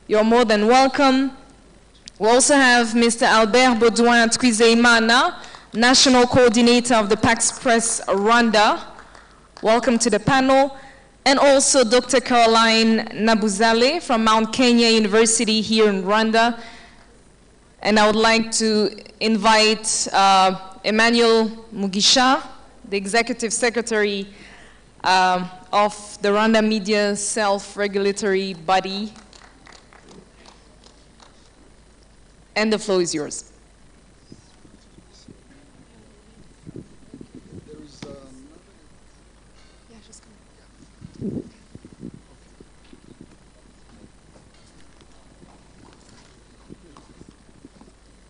You're more than welcome. We also have Mr. Albert Baudouin Twizeimana, National Coordinator of the Pax Press Rwanda. Welcome to the panel. And also Dr. Caroline Nabuzale from Mount Kenya University here in Rwanda. And I would like to invite Emmanuel Mugisha, the Executive Secretary of the Rwanda Media Self-Regulatory Body. And the floor is yours.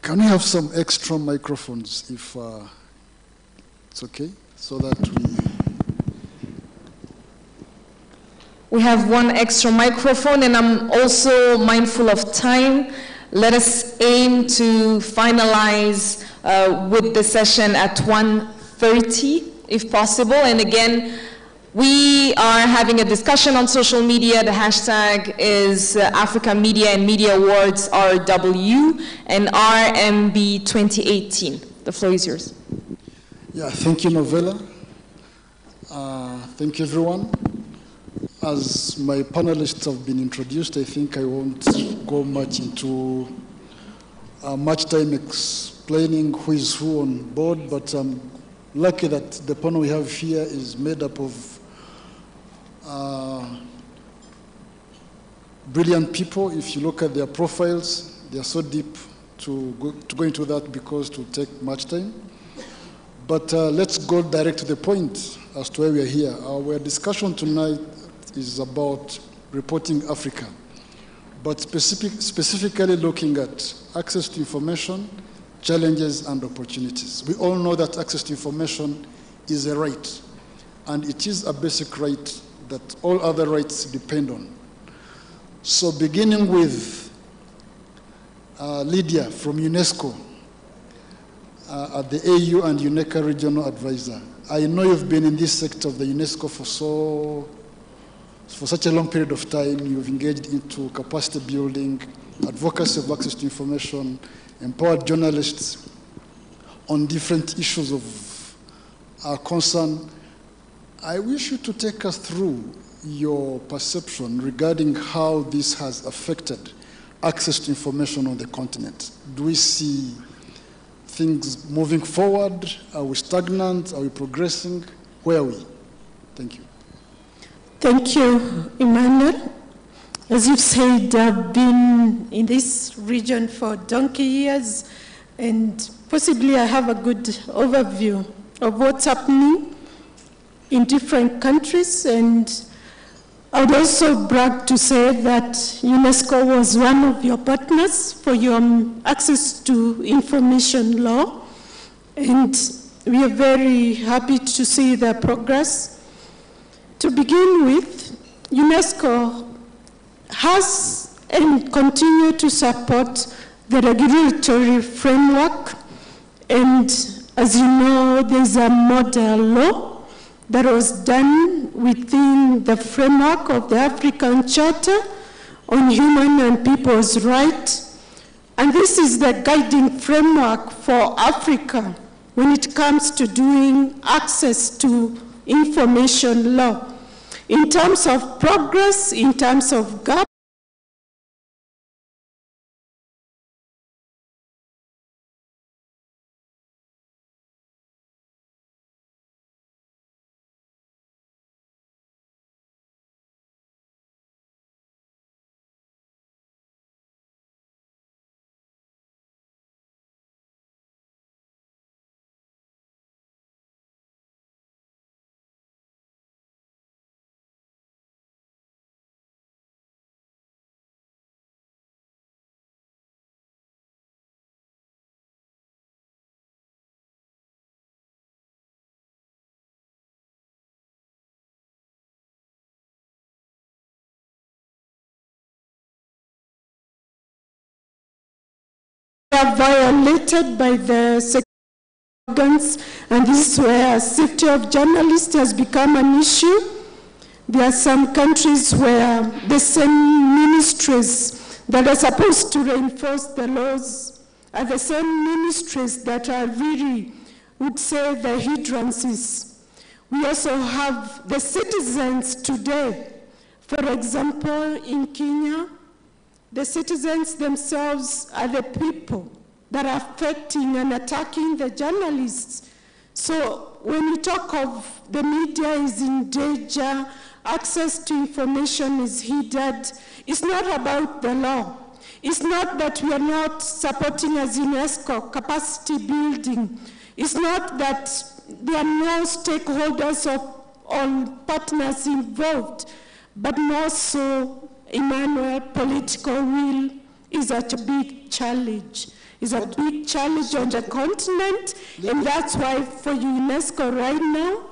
Can we have some extra microphones if it's okay, so that we have one extra microphone, and I'm also mindful of time. Let us aim to finalize with the session at 1:30, if possible. And again, we are having a discussion on social media. The hashtag is Africa Media and Media Awards RW and RMB 2018. The floor is yours. Yeah, thank you, Novella. Thank you, everyone. As my panelists have been introduced, I think I won't go much into much time explaining who is who on board, but I'm lucky that the panel we have here is made up of brilliant people. If you look at their profiles, they are so deep to go into that because it will take much time. But let's go direct to the point as to why we are here. Our discussion tonight is about reporting Africa, but specifically looking at access to information, challenges, and opportunities. We all know that access to information is a right, and it is a basic right that all other rights depend on. So beginning with Lydia from UNESCO, at the AU and UNECA Regional Advisor. I know you've been in this sector of the UNESCO for such a long period of time. You've engaged into capacity building, advocacy of access to information, empowered journalists on different issues of concern. I wish you to take us through your perception regarding how this has affected access to information on the continent. Do we see things moving forward? Are we stagnant? Are we progressing? Where are we? Thank you. Thank you, Emmanuel. As you've said, I've been in this region for donkey years, and possibly I have a good overview of what's happening in different countries. And I would also brag to say that UNESCO was one of your partners for your access to information law, and we are very happy to see the progress. To begin with, UNESCO has and continue to support the regulatory framework, and as you know, there's a model law that was done within the framework of the African Charter on Human and People's Rights, and this is the guiding framework for Africa when it comes to doing access to information law. In terms of progress, in terms of gap, are violated by the security organs, and this is where safety of journalists has become an issue. There are some countries where the same ministries that are supposed to reinforce the laws are the same ministries that are really, would say, the hindrances. We also have the citizens today. For example, in Kenya, the citizens themselves are the people that are affecting and attacking the journalists. So when we talk of the media is in danger, access to information is hindered, it's not about the law. It's not that we are not supporting as UNESCO capacity building. It's not that there are no stakeholders or partners involved, but more so, Emmanuel, political will is a big challenge. It's a big challenge on the continent, and that's why for UNESCO right now,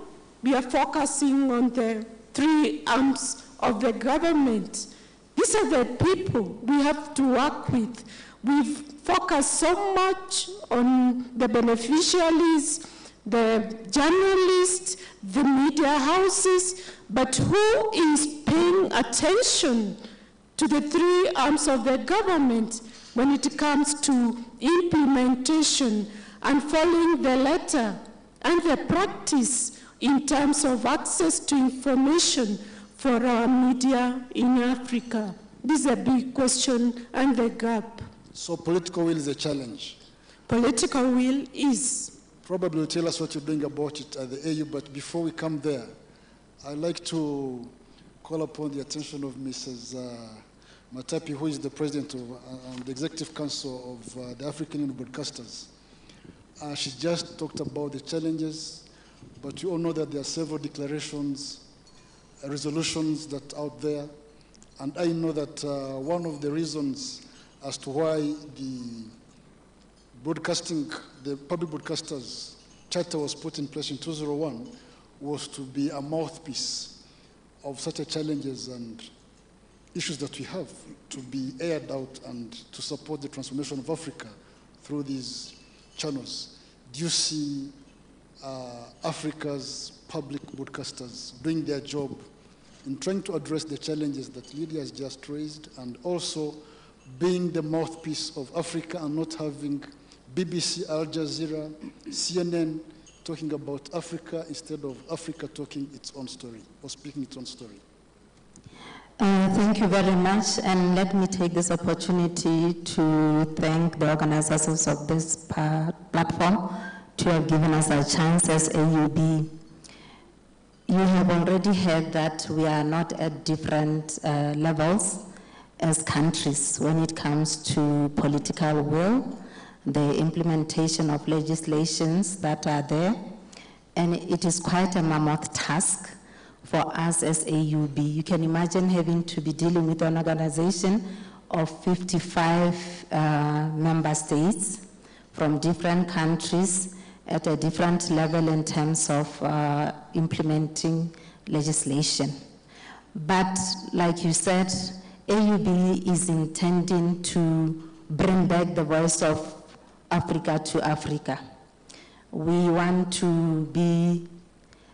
we are focusing on the three arms of the government. These are the people we have to work with. We've focused so much on the beneficiaries, the journalists, the media houses, but who is paying attention to the three arms of the government when it comes to implementation and following the letter and the practice in terms of access to information for our media in Africa? This is a big question and the gap. So political will is a challenge. Political will is. Probably you'll tell us what you're doing about it at the AU, but before we come there, I'd like to call upon the attention of Mrs. Matapi, who is the president of the Executive Council of the African Union Broadcasters. She just talked about the challenges, but you all know that there are several declarations, resolutions that are out there, and I know that one of the reasons as to why the public broadcasters charter was put in place in 2001 was to be a mouthpiece of such a challenges and issues that we have, to be aired out and to support the transformation of Africa through these channels. Do you see Africa's public broadcasters doing their job in trying to address the challenges that Lydia has just raised, and also being the mouthpiece of Africa and not having BBC, Al Jazeera, CNN talking about Africa instead of Africa talking its own story or speaking its own story? Thank you very much, and let me take this opportunity to thank the organizers of this platform to have given us a chance as AUB. You have already heard that we are not at different levels as countries when it comes to political will, the implementation of legislations that are there, and it is quite a mammoth task for us as AUB. You can imagine having to be dealing with an organization of 55 member states from different countries at a different level in terms of implementing legislation. But like you said, AUB is intending to bring back the voice of Africa to Africa. We want to be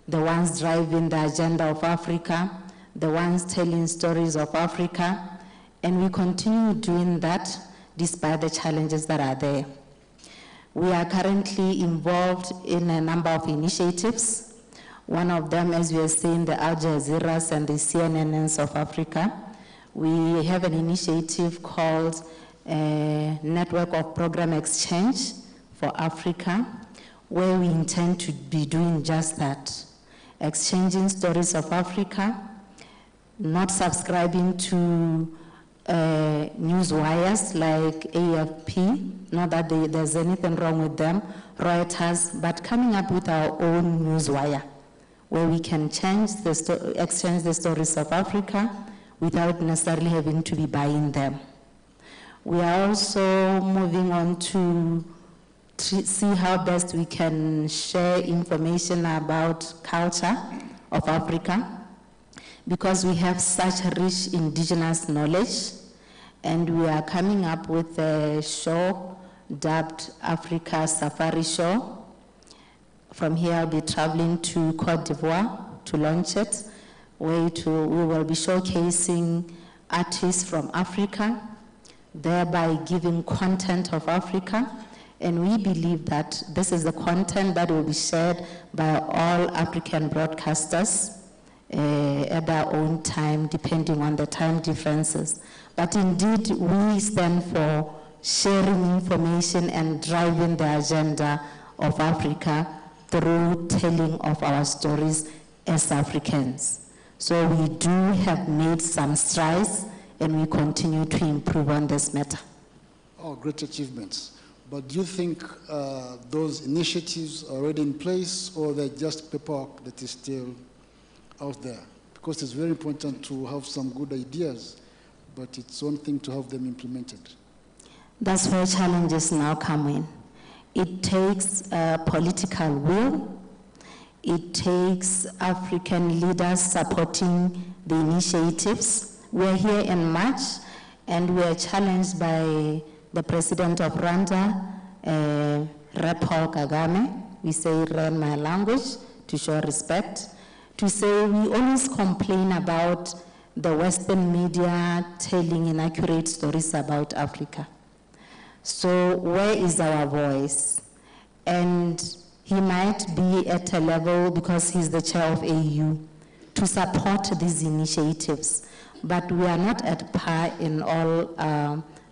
the ones driving the agenda of Africa, the ones telling stories of Africa, and we continue doing that despite the challenges that are there. We are currently involved in a number of initiatives. One of them, as we are seeing, the Al Jazeera's and the CNNs of Africa. We have an initiative called Network of Program Exchange for Africa, where we intend to be doing just that, exchanging stories of Africa, not subscribing to news wires like AFP, not that there's anything wrong with them, Reuters, but coming up with our own news wire, where we can exchange the stories of Africa without necessarily having to be buying them. We are also moving on to see how best we can share information about culture of Africa, because we have such rich indigenous knowledge, and we are coming up with a show dubbed Africa Safari Show. From here I'll be traveling to Cote d'Ivoire to launch it, we will be showcasing artists from Africa, thereby giving content of Africa. And we believe that this is the content that will be shared by all African broadcasters at their own time, depending on the time differences. But indeed, we stand for sharing information and driving the agenda of Africa through telling of our stories as Africans. So we do have made some strides, and we continue to improve on this matter. Oh, great achievements. But do you think those initiatives are already in place, or they're just paperwork that is still out there? Because it's very important to have some good ideas, but it's one thing to have them implemented. That's where challenges now come in. It takes political will. It takes African leaders supporting the initiatives. We're here in March, and we're challenged by the president of Rwanda, Paul Kagame. We say in my language to show respect, to say we always complain about the Western media telling inaccurate stories about Africa. So where is our voice? And he might be at a level, because he's the chair of AU, to support these initiatives. But we are not at par in all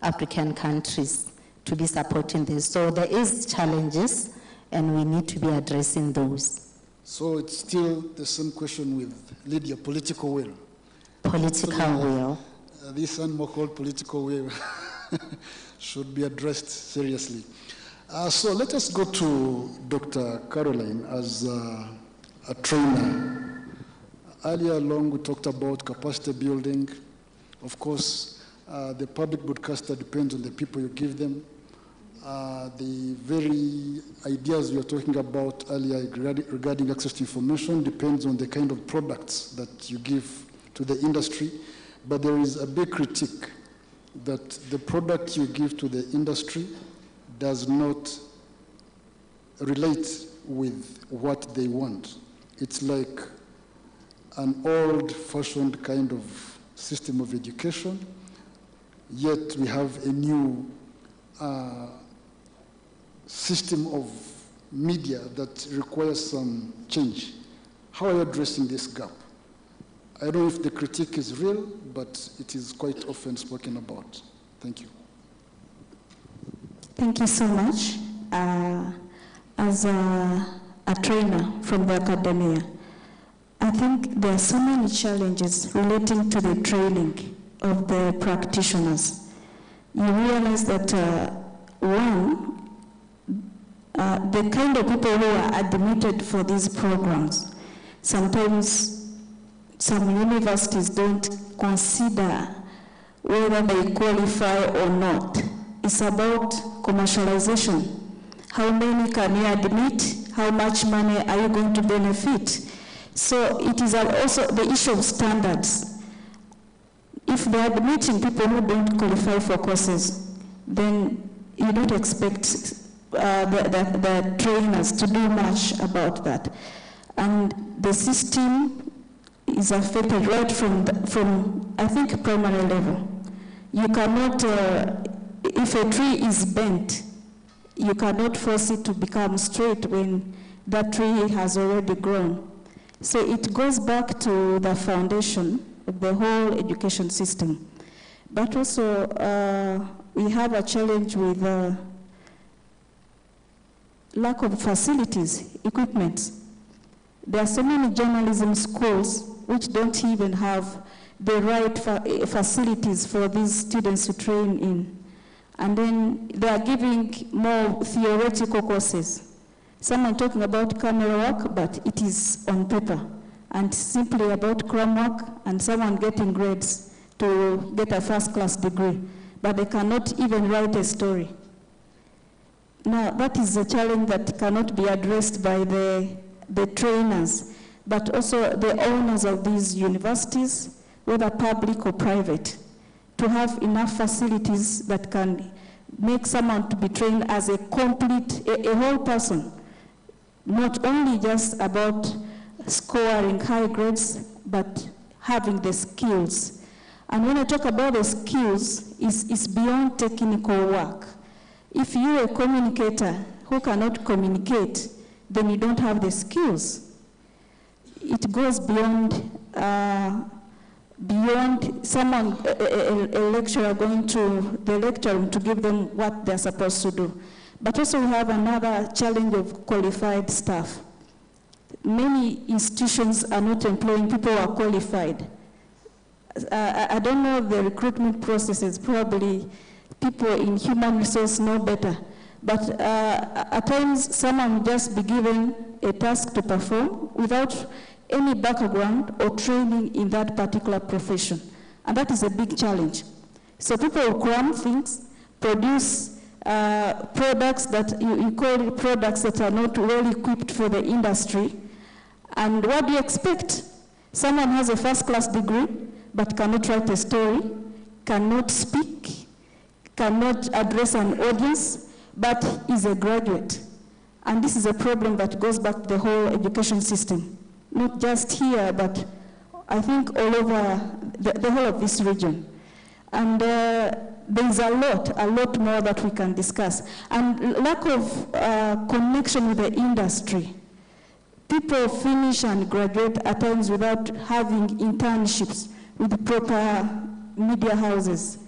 African countries to be supporting this. So there is challenges, and we need to be addressing those. So it's still the same question with Lydia, political will. Political will. This animal called political will should be addressed seriously. So let us go to Dr. Caroline as a trainer. Earlier along, we talked about capacity building. Of course, the public broadcaster depends on the people you give them. The very ideas we were talking about earlier regarding access to information depends on the kind of products that you give to the industry. But there is a big critique that the product you give to the industry does not relate with what they want. It's like an old-fashioned kind of system of education, yet we have a new system of media that requires some change. How are you addressing this gap? I don't know if the critique is real, but it is quite often spoken about. Thank you. Thank you so much. As a trainer from the academia, I think there are so many challenges relating to the training of the practitioners. You realize that the kind of people who are admitted for these programs, sometimes some universities don't consider whether they qualify or not. It's about commercialization. How many can you admit? How much money are you going to benefit? So it is also the issue of standards. If they're admitting people who don't qualify for courses, then you don't expect the trainers to do much about that. And the system is affected right from I think, primary level. You cannot, if a tree is bent, you cannot force it to become straight when that tree has already grown. So it goes back to the foundation of the whole education system. But also, we have a challenge with lack of facilities, equipment. There are so many journalism schools which don't even have the right facilities for these students to train in. And then they are giving more theoretical courses. Someone talking about camera work, but it is on paper, and simply about cram work, and someone getting grades to get a first-class degree, but they cannot even write a story. Now, that is a challenge that cannot be addressed by the trainers, but also the owners of these universities, whether public or private, to have enough facilities that can make someone to be trained as a complete, a whole person, not only just about scoring high grades, but having the skills. And when I talk about the skills, it's beyond technical work. If you're a communicator who cannot communicate, then you don't have the skills. It goes beyond someone, a lecturer going to the lecture to give them what they're supposed to do. But also we have another challenge of qualified staff. Many institutions are not employing people who are qualified. I don't know the recruitment processes, probably people in human resource know better. But at times, someone will just be given a task to perform without any background or training in that particular profession. And that is a big challenge. So people will cram things, produce products that you call it products that are not well equipped for the industry. And what do you expect? Someone has a first-class degree, but cannot write a story, cannot speak, cannot address an audience, but is a graduate. And this is a problem that goes back to the whole education system, not just here, but I think all over the whole of this region. And there's a lot more that we can discuss. And lack of connection with the industry. People finish and graduate at times without having internships with proper media houses.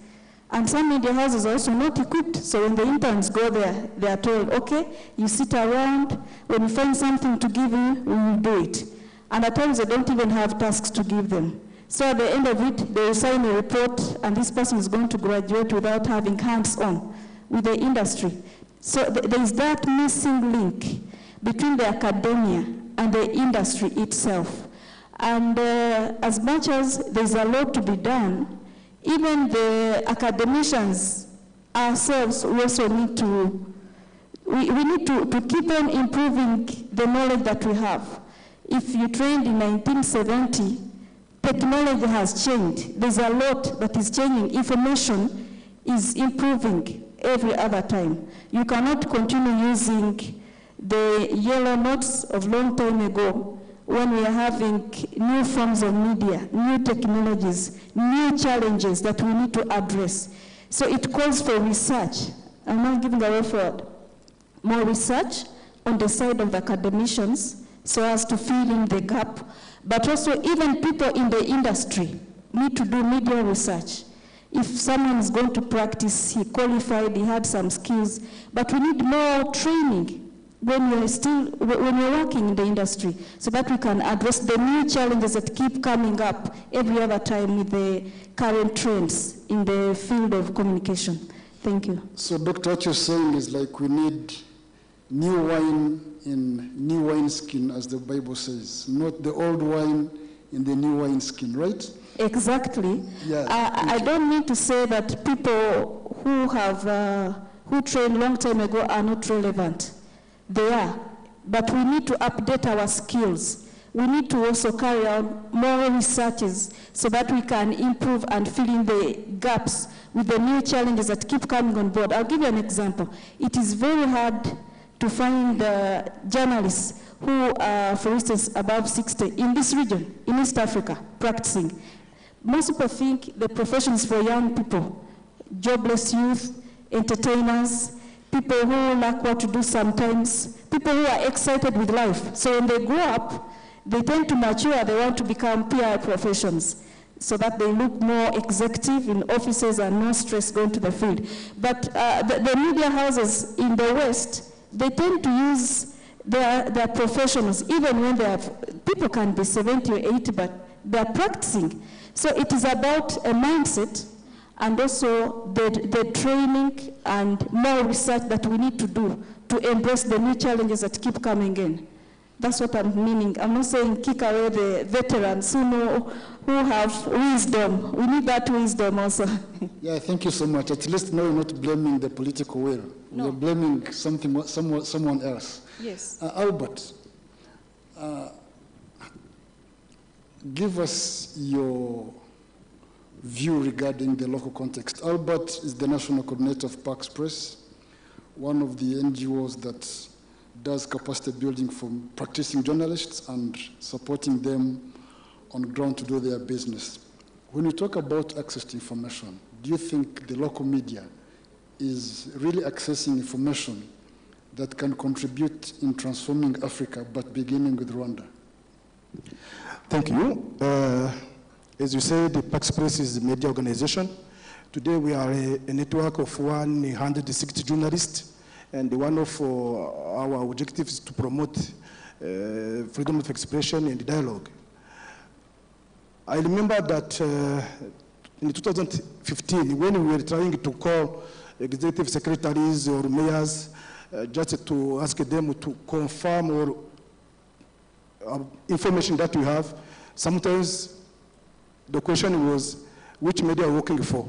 And some media houses are also not equipped, so when the interns go there, they are told, okay, you sit around, when we find something to give you, we will do it. And at times they don't even have tasks to give them. So at the end of it, they will sign a report, and this person is going to graduate without having hands-on with the industry. So there is that missing link between the academia and the industry itself. And as much as there's a lot to be done, even the academicians ourselves also need to, we need to keep on improving the knowledge that we have. If you trained in 1970, technology has changed. There's a lot that is changing. Information is improving every other time. You cannot continue using the yellow notes of long time ago when we are having new forms of media, new technologies, new challenges that we need to address. So it calls for research. I'm not giving away for more research on the side of the academicians so as to fill in the gap. But also even people in the industry need to do media research. If someone is going to practice, he qualified, he had some skills, but we need more training when you're working in the industry, so that we can address the new challenges that keep coming up every other time with the current trends in the field of communication. Thank you. So, Doctor, what you're saying is like we need new wine in new wineskin, as the Bible says, not the old wine in the new wineskin, right? Exactly. Yeah, I don't mean to say that people who trained long time ago are not relevant. They are, but we need to update our skills. We need to also carry out more researches so that we can improve and fill in the gaps with the new challenges that keep coming on board. I'll give you an example. It is very hard to find journalists who are, for instance, above 60 in this region, in East Africa, practicing. Most people think the profession is for young people, jobless youth, entertainers, people who lack what to do sometimes, people who are excited with life. So when they grow up, they tend to mature, they want to become PR professions so that they look more executive in offices and no stress going to the field. But the media houses in the West, they tend to use their professionals, even when they have, people can be 70 or 80, but they're practicing. So it is about a mindset and also the training and more research that we need to do to embrace the new challenges that keep coming in. That's what I'm meaning. I'm not saying kick away the veterans who know, who have wisdom. We need that wisdom also. Yeah, thank you so much. At least now you're not blaming the political will. No. You're blaming someone else. Yes. Albert, give us your view regarding the local context. Albert is the national coordinator of Pax Press, one of the NGOs that does capacity building for practicing journalists and supporting them on ground to do their business. When you talk about access to information, do you think the local media is really accessing information that can contribute in transforming Africa, but beginning with Rwanda? Thank you. As you said, the Pax Press is a media organization. Today we are a network of 160 journalists, and one of our objectives is to promote freedom of expression and dialogue. I remember that in 2015, when we were trying to call executive secretaries or mayors just to ask them to confirm or information that we have, sometimes the question was, which media are you working for?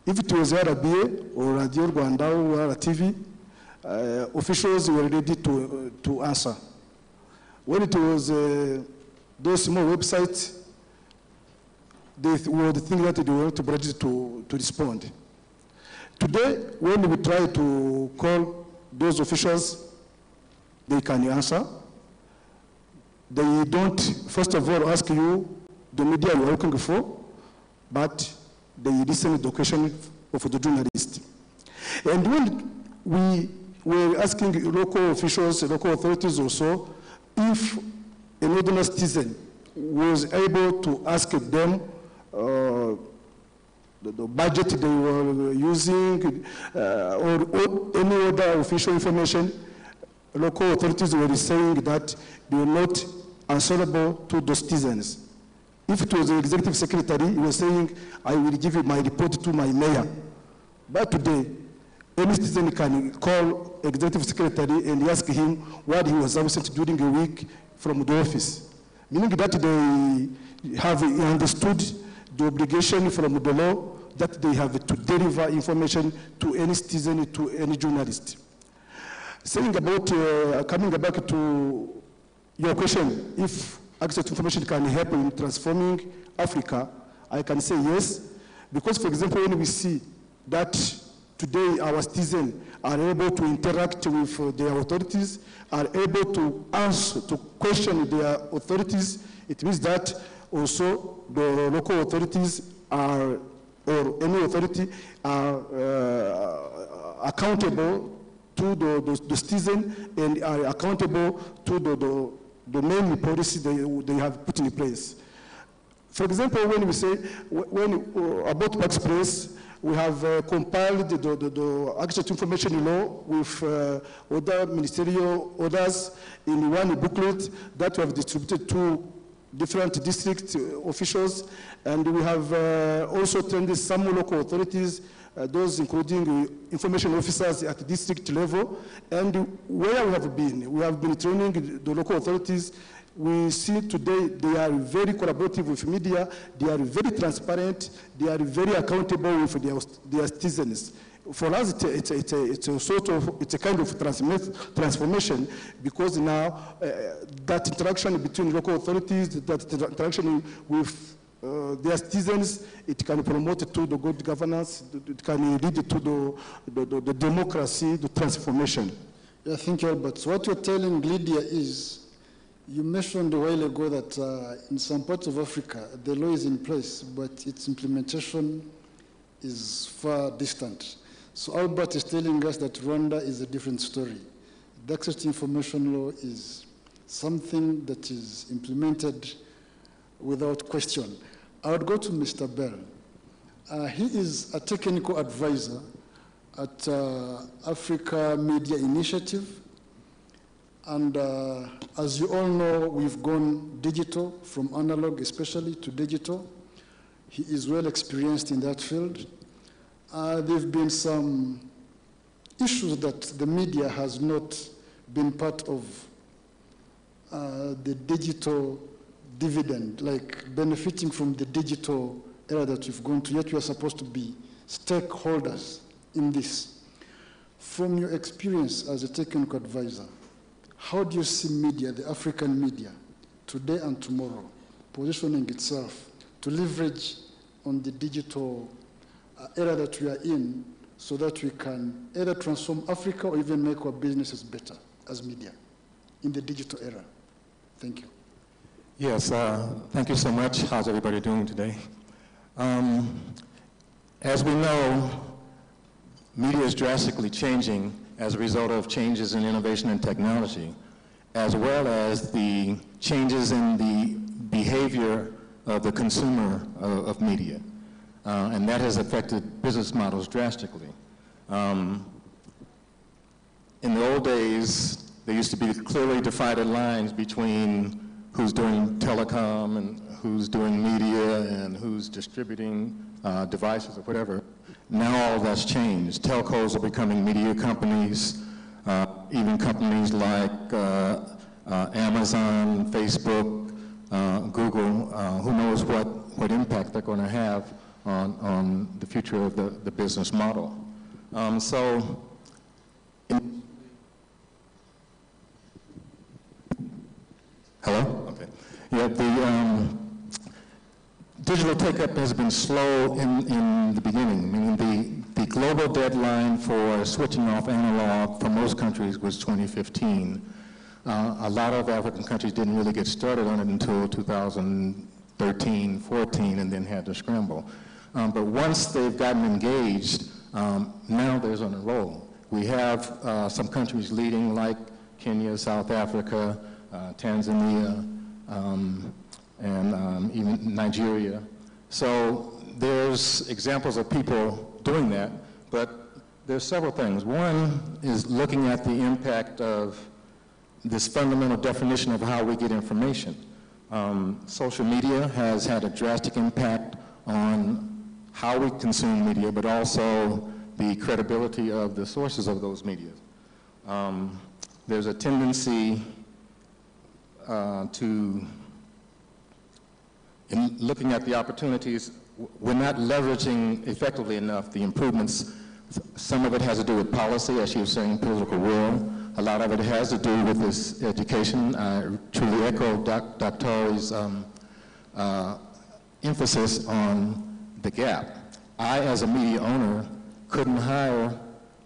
If it was RBA or Radio Rwanda or RTV, officials were ready to answer. When it was those small websites, they were the thing that they were not ready to respond. Today, when we try to call those officials, they can answer. They don't, first of all, ask you the media you are looking for, but they listen to the question of the journalist. And when we were asking local officials, local authorities also, if an ordinary citizen was able to ask them the budget they were using or any other official information, local authorities were saying that they were not answerable to the citizens. If it was the executive secretary, he was saying, I will give my report to my mayor. But today, any citizen can call executive secretary and ask him what he was absent during a week from the office. Meaning that they have understood the obligation from the law that they have to deliver information to any citizen, to any journalist. Saying about, coming back to your question, if access to information can help in transforming Africa, I can say yes, because for example, when we see that today our citizens are able to interact with their authorities, are able to answer, to question their authorities, it means that also the local authorities are, or any authority are accountable to the citizen and are accountable to the main policy they have put in place. For example, when we say, about Pax Press, we have compiled the access to information law with other ministerial orders in one booklet that we have distributed to different district officials, and we have also trained some local authorities, those including information officers at the district level. And where we have been training the local authorities. We see today they are very collaborative with media, they are very transparent, they are very accountable with their citizens. For us, it's a kind of transformation, because now that interaction between local authorities, that interaction with their citizens, it can promote to the good governance, it can lead to the democracy, the transformation. Yeah, thank you, Albert. So what you're telling Lydia is, you mentioned a while ago that in some parts of Africa, the law is in place, but its implementation is far distant. So Albert is telling us that Rwanda is a different story. The access to information law is something that is implemented without question. I would go to Mr. Bell. He is a technical advisor at Africa Media Initiative. And as you all know, we've gone digital, from analog especially to digital. He is well experienced in that field. There have been some issues that the media has not been part of the digital dividend, like benefiting from the digital era that we've gone to, yet we are supposed to be stakeholders in this. From your experience as a technical advisor, how do you see media, the African media, today and tomorrow, positioning itself to leverage on the digital era that we are in, so that we can either transform Africa or even make our businesses better as media in the digital era? Thank you. Yes, thank you so much. How's everybody doing today? As we know, media is drastically changing as a result of changes in innovation and technology, as well as the changes in the behavior of the consumer of media. And that has affected business models drastically. In the old days, there used to be clearly divided lines between who's doing telecom and who's doing media and who's distributing devices or whatever. Now all that's changed. Telcos are becoming media companies, even companies like Amazon, Facebook, Google, who knows what impact they're going to have on the future of the business model. Hello? Okay. Yeah, the digital take-up has been slow in the beginning, meaning the global deadline for switching off analog for most countries was 2015. A lot of African countries didn't really get started on it until 2013, 14, and then had to scramble. But once they've gotten engaged, now there's on a roll. We have some countries leading like Kenya, South Africa, Tanzania, and even Nigeria. So there's examples of people doing that, but there's several things. One is looking at the impact of this fundamental definition of how we get information. Social media has had a drastic impact on how we consume media, but also the credibility of the sources of those media. There's a tendency in looking at the opportunities, we're not leveraging effectively enough the improvements. Some of it has to do with policy, as you were saying, political will. A lot of it has to do with this education. I truly echo Dr. Tori's emphasis on the gap. I, as a media owner, couldn't hire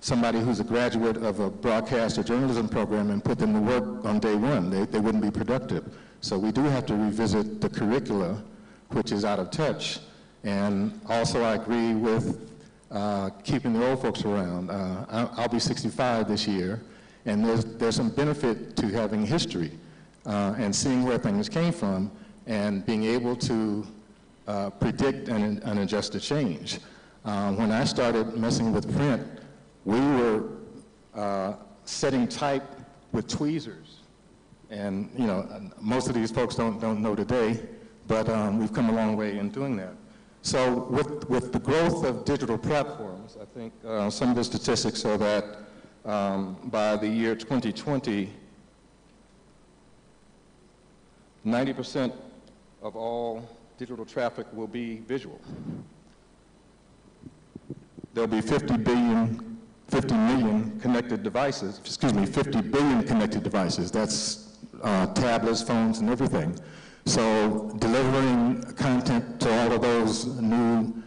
somebody who's a graduate of a broadcast or journalism program and put them to work on day one. They wouldn't be productive. So we do have to revisit the curricula, which is out of touch. And also I agree with keeping the old folks around. I'll be 65 this year, and there's some benefit to having history and seeing where things came from and being able to predict and adjust to change. When I started messing with print, we were setting type with tweezers. And, you know, most of these folks don't know today, but we've come a long way in doing that. So with the growth of digital platforms, I think some of the statistics are that by the year 2020, 90% of all digital traffic will be visual. There'll be 50 million connected devices, 50 billion connected devices. That's tablets, phones, and everything. So delivering content to all of those new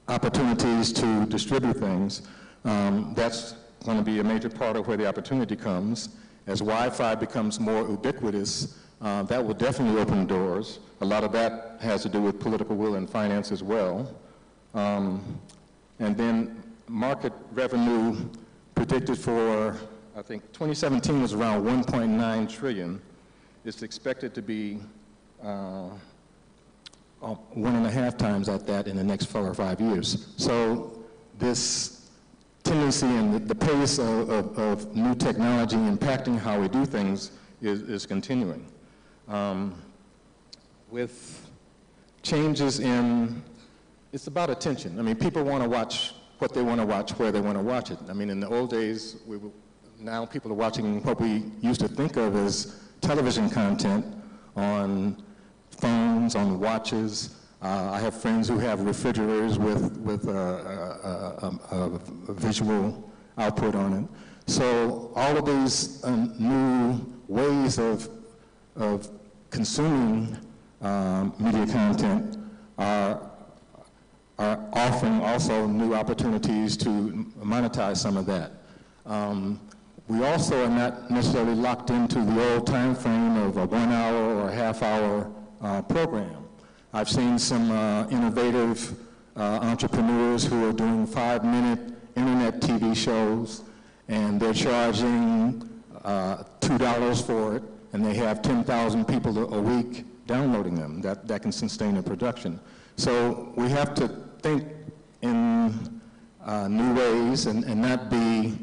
opportunities to distribute things, that's going to be a major part of where the opportunity comes. As Wi-Fi becomes more ubiquitous, that will definitely open doors. A lot of that has to do with political will and finance as well. And then market revenue predicted for, I think 2017 was around 1.9 trillion. It's expected to be 1.5 times at that in the next 4 or 5 years. So this tendency and the pace of new technology impacting how we do things is continuing. With changes in, it's about attention. I mean, people want to watch what they want to watch, where they want to watch it. I mean, in the old days, now people are watching what we used to think of as television content on phones, on watches. I have friends who have refrigerators with a visual output on it. So all of these new ways of consuming media content are offering also new opportunities to monetize some of that. We also are not necessarily locked into the old time frame of a 1 hour or a half-hour program. I've seen some innovative entrepreneurs who are doing 5-minute internet TV shows, and they're charging $2 for it, and they have 10,000 people a week downloading them. That can sustain a production. So we have to think in new ways and not be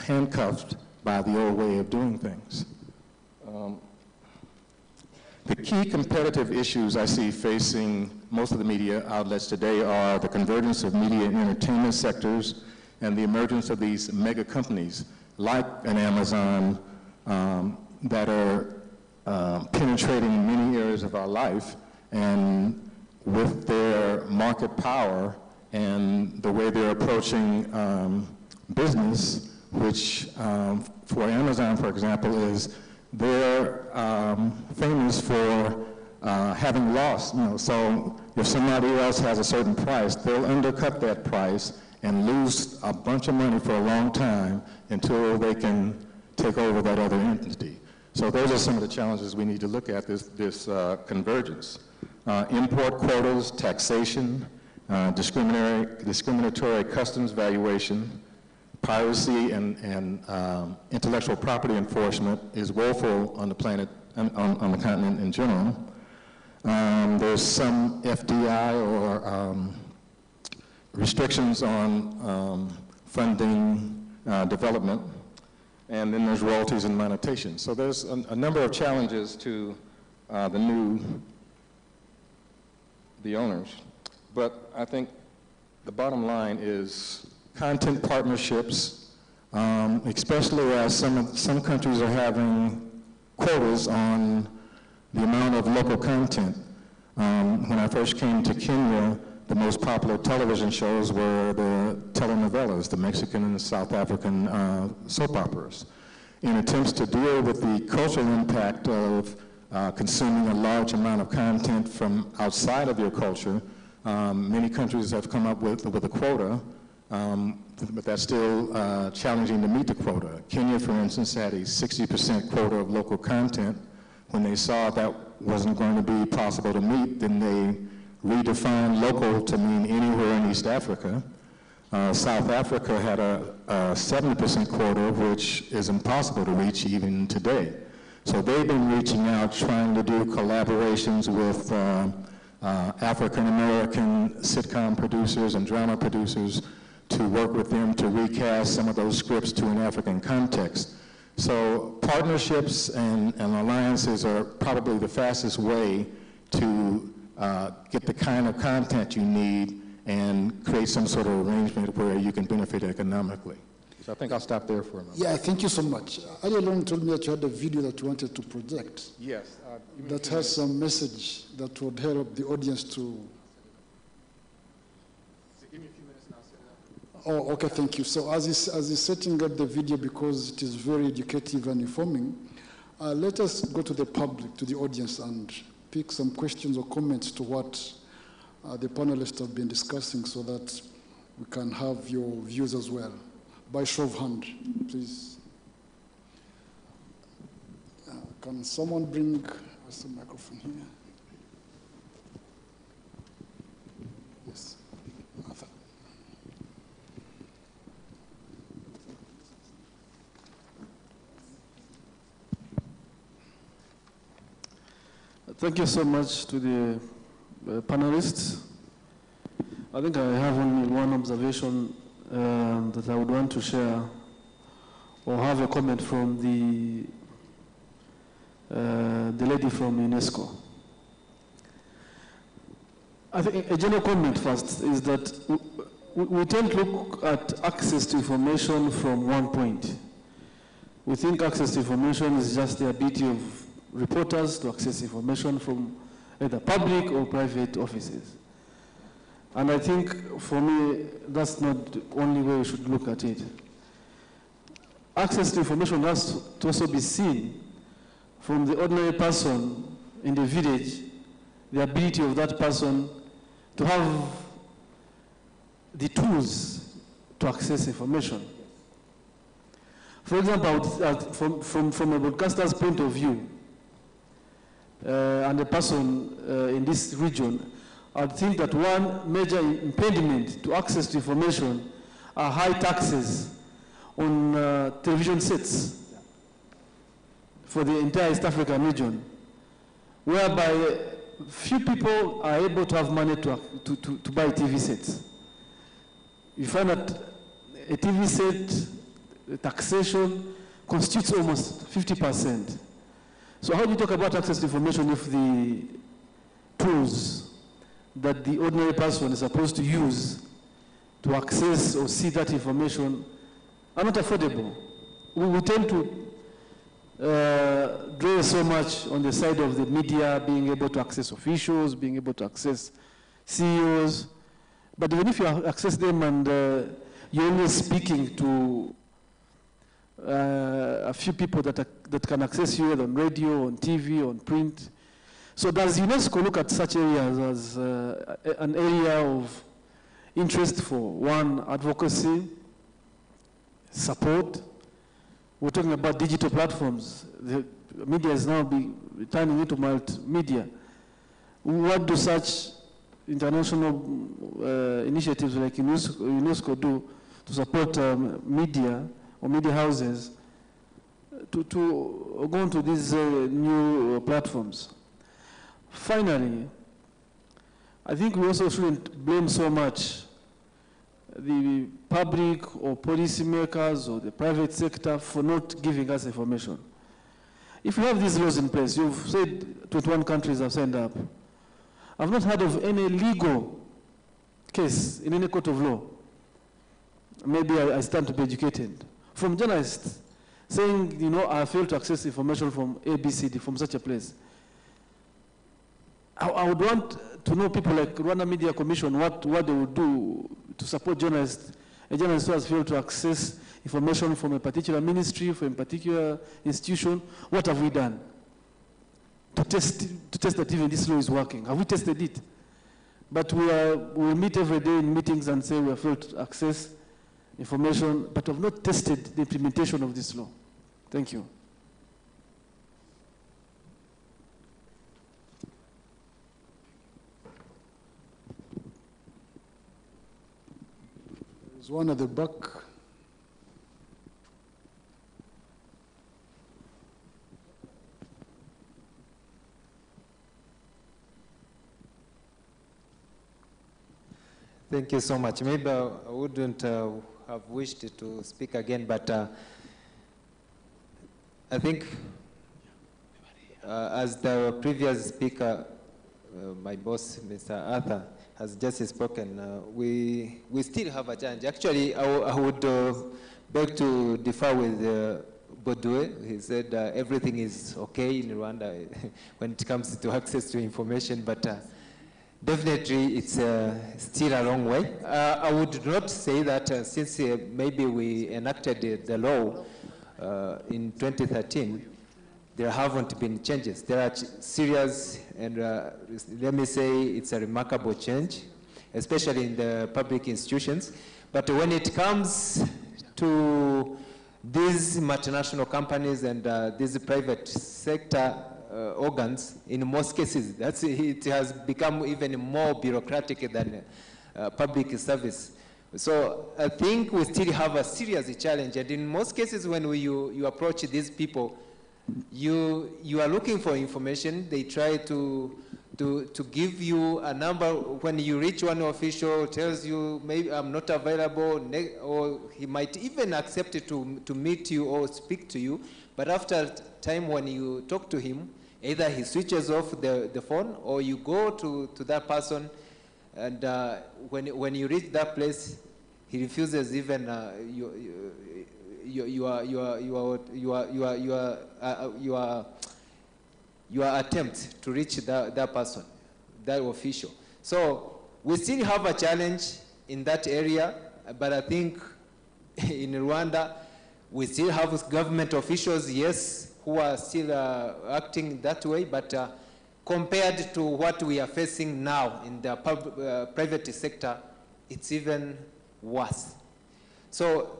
handcuffed by the old way of doing things. The key competitive issues I see facing most of the media outlets today are the convergence of media and entertainment sectors and the emergence of these mega companies like an Amazon that are penetrating many areas of our life, and with their market power and the way they're approaching business, which for Amazon, for example, is they're famous for having lost, so if somebody else has a certain price, they'll undercut that price and lose a bunch of money for a long time until they can take over that other entity. So those are some of the challenges we need to look at, this convergence. Import quotas, taxation, discriminatory customs valuation, piracy and intellectual property enforcement is woeful on the planet, on the continent in general. There's some FDI or restrictions on funding development, and then there's royalties and monetization. So there's a number of challenges to the owners. But I think the bottom line is content partnerships, especially as some countries are having quotas on the amount of local content. When I first came to Kenya, the most popular television shows were the telenovelas, the Mexican and the South African soap operas. In attempts to deal with the cultural impact of consuming a large amount of content from outside of your culture, many countries have come up with a quota, but that's still challenging to meet the quota. Kenya, for instance, had a 60% quota of local content. When they saw that wasn't going to be possible to meet, then they redefined local to mean anywhere in East Africa. South Africa had a 70% quota, which is impossible to reach even today. So they've been reaching out, trying to do collaborations with African-American sitcom producers and drama producers to work with them to recast some of those scripts to an African context. So partnerships and alliances are probably the fastest way to get the kind of content you need and create some sort of arrangement where you can benefit economically. So I think I'll stop there for a moment. Yeah, thank you so much. Ali Long told me that you had a video that you wanted to project. Yes. That has some message that would help the audience to... Give me a few minutes and I'll set it up. Oh, okay, thank you. So as he's setting up the video, because it is very educative and informing, let us go to the public, to the audience, and pick some questions or comments to what the panelists have been discussing so that we can have your views as well. By show of hand, please. Can someone bring us a microphone here? Yes. Arthur. Thank you so much to the panelists. I think I have only one observation that I would want to share, or have a comment from the lady from UNESCO. I think a general comment first is that we tend to look at access to information from one point. We think access to information is just the ability of reporters to access information from either public or private offices. And I think, for me, that's not the only way we should look at it. Access to information has to also be seen from the ordinary person in the village, the ability of that person to have the tools to access information. For example, from a broadcaster's point of view, and a person in this region, I think that one major impediment to access to information are high taxes on television sets for the entire East African region, whereby few people are able to have money to buy TV sets. You find that a TV set taxation constitutes almost 50%. So how do you talk about access to information if the tools that the ordinary person is supposed to use to access or see that information are not affordable? We tend to draw so much on the side of the media, being able to access officials, being able to access CEOs. But even if you access them and you're only speaking to a few people that can access you on radio, on TV, on print. So does UNESCO look at such areas as an area of interest for one, advocacy, support? We're talking about digital platforms. The media is now turning into multimedia. What do such international initiatives like UNESCO do to support media or media houses to go into these new platforms? Finally, I think we also shouldn't blame so much the public or policymakers or the private sector for not giving us information. If you have these laws in place, you've said 21 countries have signed up. I've not heard of any legal case in any court of law. Maybe I stand to be educated. From journalists saying, you know, I failed to access information from ABCD, from such a place. I would want to know people like Rwanda Media Commission, what they would do to support journalists. A journalist who has failed to access information from a particular ministry, from a particular institution. What have we done to test that even this law is working? Have we tested it? But we meet every day in meetings and say we have failed to access information, but have not tested the implementation of this law. Thank you. There's one at the back. Thank you so much. Maybe I wouldn't have wished to speak again, but I think as the previous speaker, my boss, Mr. Arthur, has just spoken, we still have a challenge. Actually, I would beg to differ with Baudouin. He said everything is okay in Rwanda when it comes to access to information, but definitely it's still a long way. I would not say that since maybe we enacted the law in 2013, there haven't been changes. There are serious, and let me say it's a remarkable change, especially in the public institutions. But when it comes to these multinational companies and these private sector organs, in most cases, it has become even more bureaucratic than public service. So I think we still have a serious challenge, and in most cases when you approach these people, you are looking for information. They try to give you a number. When you reach one official, tells you maybe I'm not available, or he might even accept it to meet you or speak to you. But after time, when you talk to him, either he switches off the phone, or you go to that person, and when you reach that place, he refuses even your attempt to reach that person, that official. So we still have a challenge in that area, but I think in Rwanda, we still have government officials, yes, who are still acting that way, but compared to what we are facing now in the private sector, it's even worse. So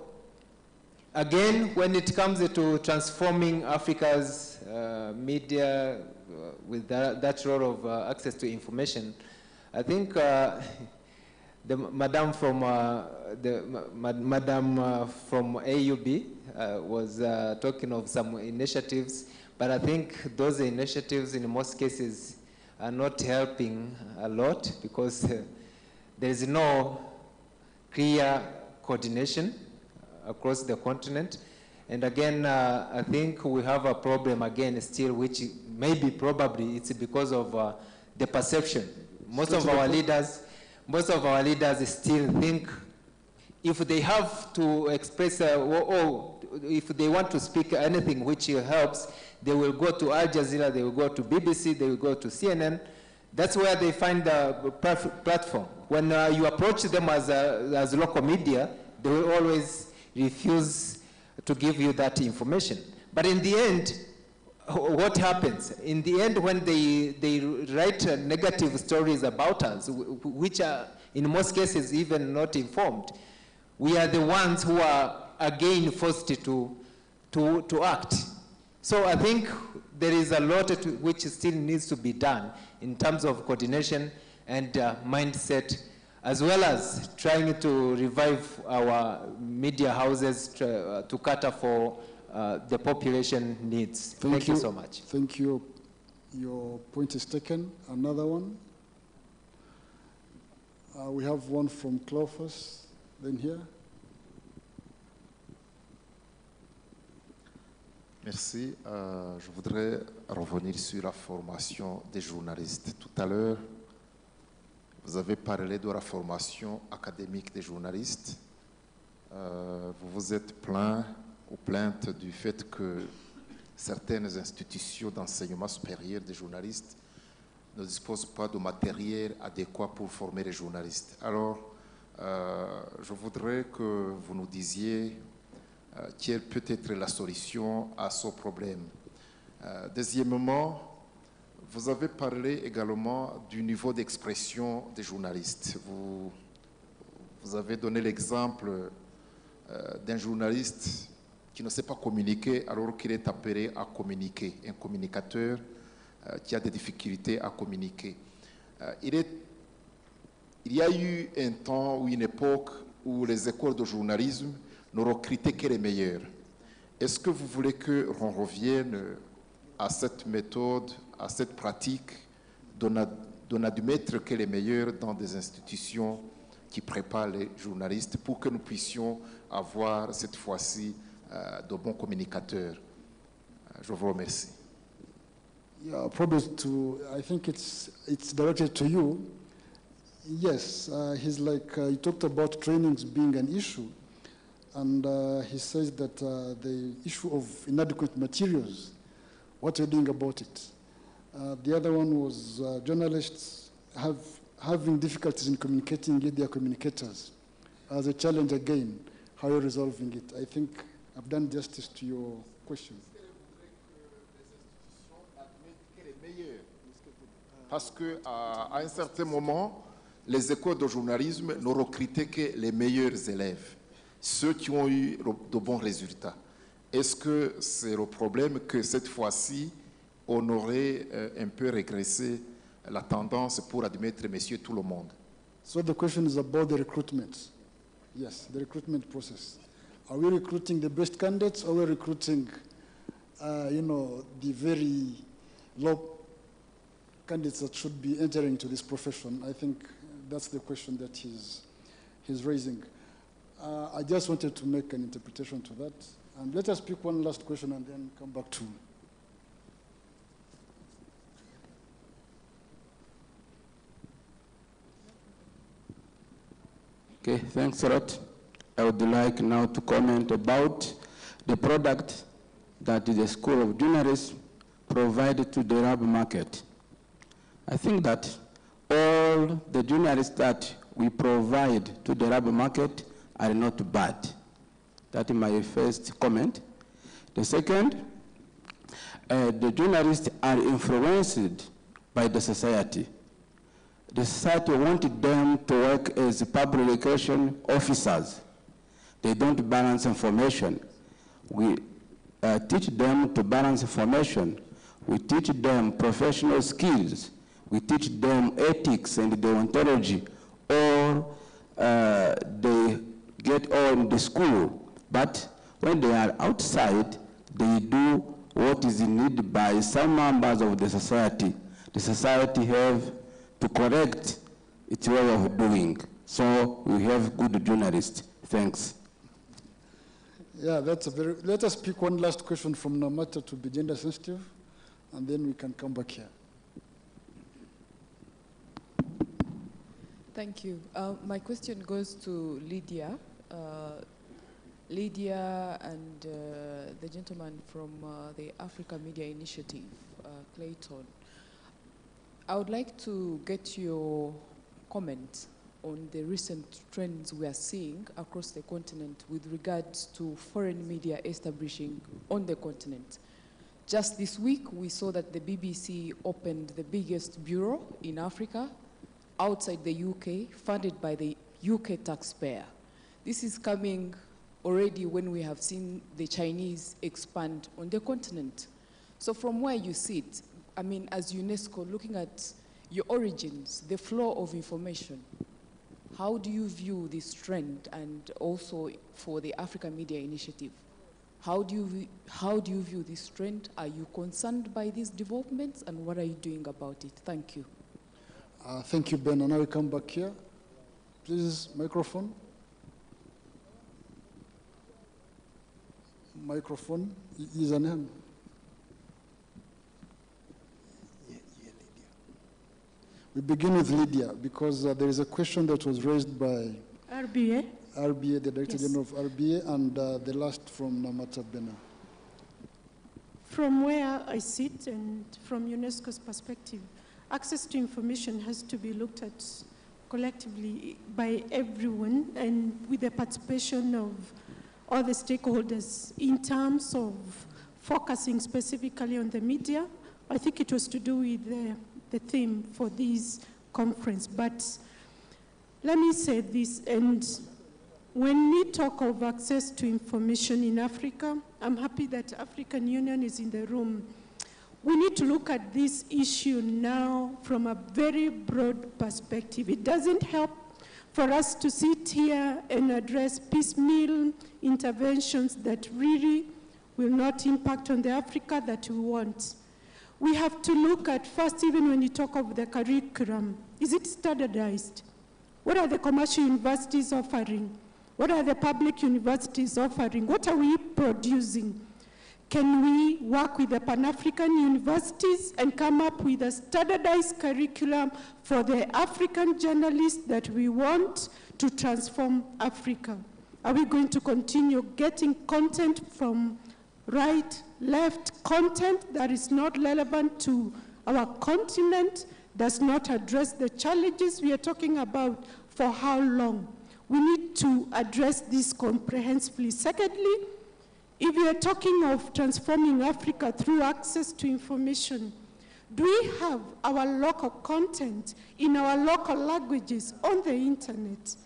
again, when it comes to transforming Africa's media with that role of access to information, I think the madam from from AUB was talking of some initiatives, but I think those initiatives in most cases are not helping a lot because there is no clear coordination across the continent. And again, I think we have a problem again still, which maybe probably it's because of the perception. Most of our leaders still think if they have to express, if they want to speak anything which helps, they will go to Al Jazeera, they will go to BBC, they will go to CNN. That's where they find the platform. When you approach them as local media, they will always refuse to give you that information. But in the end, what happens? In the end, when they write negative stories about us, which are in most cases even not informed, we are the ones who are again forced to act. So I think there is a lot which still needs to be done in terms of coordination and mindset, as well as trying to revive our media houses to cater for the population needs. Thank you so much. Thank you. Your point is taken. Another one. We have one from Cleophas, then here. Merci. Je voudrais revenir sur la formation des journalistes. Tout à l'heure, vous avez parlé de la formation académique des journalistes. Vous vous êtes plaint ou plainte du fait que certaines institutions d'enseignement supérieur des journalistes ne disposent pas de matériel adéquat pour former les journalistes. Alors, je voudrais que vous nous disiez quelle peut être la solution à ce problème. Deuxièmement, vous avez parlé également du niveau d'expression des journalistes. Vous avez donné l'exemple d'un journaliste qui ne sait pas communiquer alors qu'il est appelé à communiquer, un communicateur qui a des difficultés à communiquer. Il y a eu un temps ou une époque où les écoles de journalisme ne recrutaient que les meilleurs. Est-ce que vous voulez qu'on revienne à cette méthode, à cette pratique d'admettre que les meilleurs dans des institutions qui préparent les journalistes pour que nous puissions avoir cette fois-ci de bons communicateurs? Je vous remercie. Yeah, probably I think it's directed to you. Yes, he talked about trainings being an issue, and he says that the issue of inadequate materials, what are you doing about it? The other one was journalists having difficulties in communicating with their communicators. As a challenge again, how are you resolving it? I think I've done justice to your question. Parce qu'à un certain moment, les écoles de journalisme ne recrutaient que les meilleurs élèves, ceux qui ont eu de bons résultats. Est-ce que c'est le problème que cette fois-ci, on aurait un peu régressé la tendance pour admettre monsieur tout le monde? So the question is about the recruitment. Yes, the recruitment process. Are we recruiting the best candidates, or are we recruiting, the very low candidates that should be entering into this profession? I think that's the question that he's raising. I just wanted to make an interpretation to that. And let us pick one last question and then come back to. Okay, thanks a lot. I would like now to comment about the product that the School of Journalism provided to the Arab market. I think that all the journalists that we provide to the Arab market are not bad. That is my first comment. The second, the journalists are influenced by the society. The society wanted them to work as publication officers. They don't balance information. We teach them to balance information. We teach them professional skills. We teach them ethics and deontology, or they get all in the school. But when they are outside, they do what is needed by some members of the society. The society have to correct its way of doing. So we have good journalists. Thanks. Yeah, that's a very, let us pick one last question from Namata to be gender sensitive, and then we can come back here. Thank you. My question goes to Lydia. Lydia and the gentleman from the Africa Media Initiative, Clayton. I would like to get your comment on the recent trends we are seeing across the continent with regards to foreign media establishing on the continent. Just this week, we saw that the BBC opened the biggest bureau in Africa outside the UK, funded by the UK taxpayer. This is coming already when we have seen the Chinese expand on the continent. So from where you sit, I mean, as UNESCO, looking at your origins, the flow of information, how do you view this trend, and also for the Africa Media Initiative? How do you view this trend? Are you concerned by these developments, and what are you doing about it? Thank you. Thank you, Ben. And now we come back here. Please, microphone. Microphone. Is an hand. We begin with Lydia, because there is a question that was raised by RBA. RBA, the Director General of RBA, and the last from Namata Bena. From where I sit and from UNESCO's perspective, access to information has to be looked at collectively by everyone and with the participation of all the stakeholders. In terms of focusing specifically on the media, I think it was to do with the theme for this conference. But let me say this, and when we talk of access to information in Africa, I'm happy that African Union is in the room. We need to look at this issue now from a very broad perspective. It doesn't help for us to sit here and address piecemeal interventions that really will not impact on the Africa that we want. We have to look at first, even when you talk of the curriculum, is it standardized? What are the commercial universities offering? What are the public universities offering? What are we producing? Can we work with the Pan-African universities and come up with a standardized curriculum for the African journalists that we want to transform Africa? Are we going to continue getting content from right, left, content that is not relevant to our continent, does not address the challenges we are talking about? For how long? We need to address this comprehensively. Secondly, if we are talking of transforming Africa through access to information, do we have our local content in our local languages on the internet?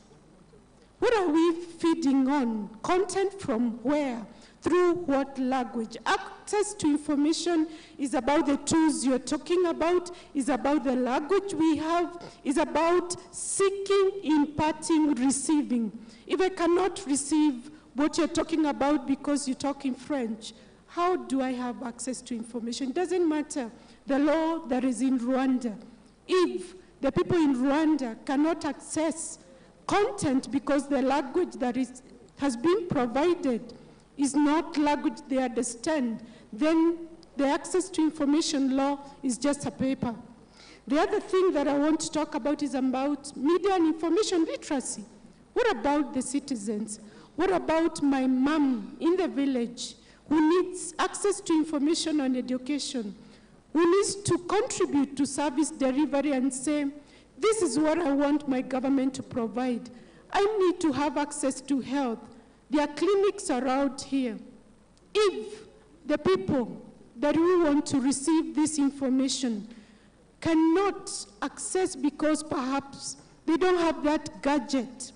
What are we feeding on? Content from where? Through what language? Access to information is about the tools you're talking about, is about the language we have, is about seeking, imparting, receiving. If I cannot receive what you're talking about because you talk in French, how do I have access to information? It doesn't matter the law that is in Rwanda. If the people in Rwanda cannot access content because the language that has been provided is not language they understand, then the access to information law is just a paper. The other thing that I want to talk about is about media and information literacy. What about the citizens? What about my mom in the village who needs access to information and education, who needs to contribute to service delivery and say, this is what I want my government to provide. I need to have access to health. There are clinics around here. If the people that we want to receive this information cannot access because perhaps they don't have that gadget,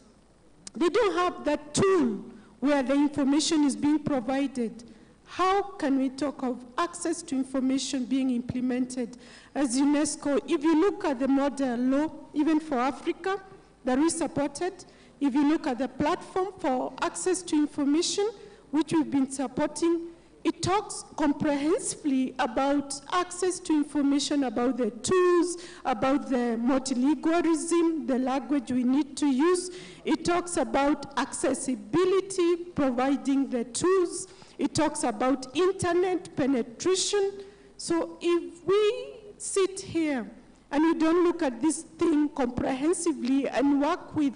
they don't have that tool where the information is being provided. How can we talk of access to information being implemented as UNESCO? If you look at the model law, even for Africa, that we supported, if you look at the platform for access to information, which we've been supporting, it talks comprehensively about access to information, about the tools, about the multilingualism, the language we need to use. It talks about accessibility, providing the tools. It talks about internet penetration. So if we sit here and we don't look at this thing comprehensively and work with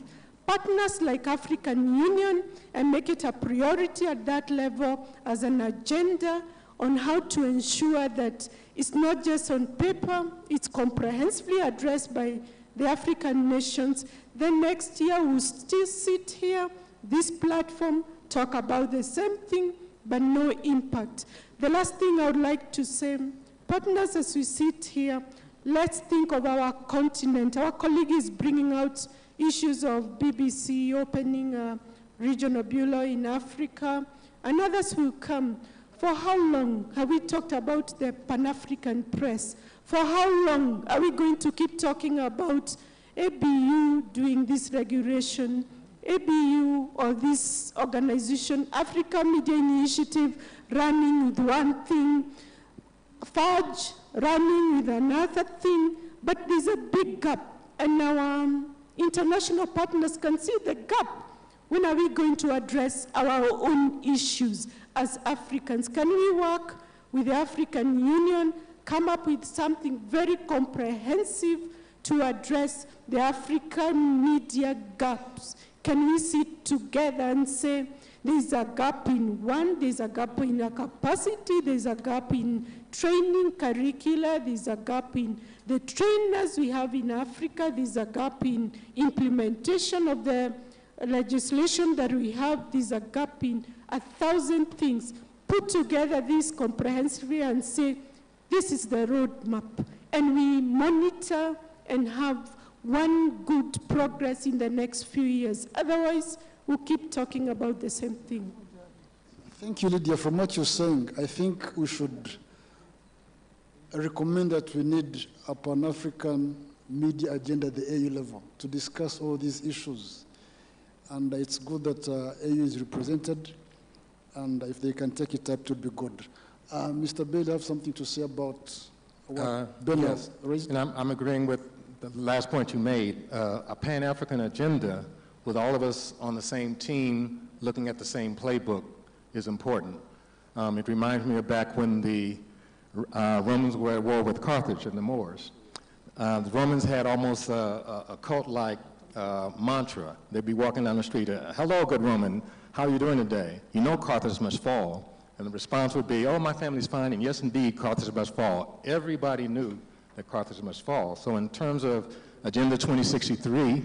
partners like African Union and make it a priority at that level as an agenda on how to ensure that it's not just on paper, it's comprehensively addressed by the African nations, then next year we'll still sit here, this platform, talk about the same thing, but no impact. The last thing I would like to say, partners, as we sit here, let's think of our continent. Our colleague is bringing out issues of BBC opening a regional bureau in Africa, and others will come. For how long have we talked about the Pan-African press? For how long are we going to keep talking about ABU doing this regulation, ABU or this organization, Africa Media Initiative, running with one thing, FADG running with another thing, but there's a big gap, and our international partners can see the gap. When are we going to address our own issues as Africans? Can we work with the African Union, come up with something very comprehensive to address the African media gaps? Can we sit together and say, there's a gap in one, there's a gap in a capacity, there's a gap in training curricula, there's a gap in the trainers we have in Africa, there's a gap in implementation of the legislation that we have, there's a gap in 1,000 things. Put together this comprehensively and say, this is the roadmap, and we monitor and have one good progress in the next few years. Otherwise, we'll keep talking about the same thing. Thank you, Lydia. From what you're saying, I think we should recommend that we need a Pan-African media agenda at the AU level to discuss all these issues. And it's good that AU is represented, and if they can take it up, it would be good. Mr. Bailey, have something to say about what Bailey has raised? And I'm agreeing with the last point you made. A Pan-African agenda with all of us on the same team looking at the same playbook is important. It reminds me of back when the Romans were at war with Carthage and the Moors. The Romans had almost a cult-like mantra. They'd be walking down the street, hello, good Roman, how are you doing today? You know Carthage must fall. And the response would be, oh, my family's fine, and yes, indeed, Carthage must fall. Everybody knew that Carthage must fall. So in terms of Agenda 2063,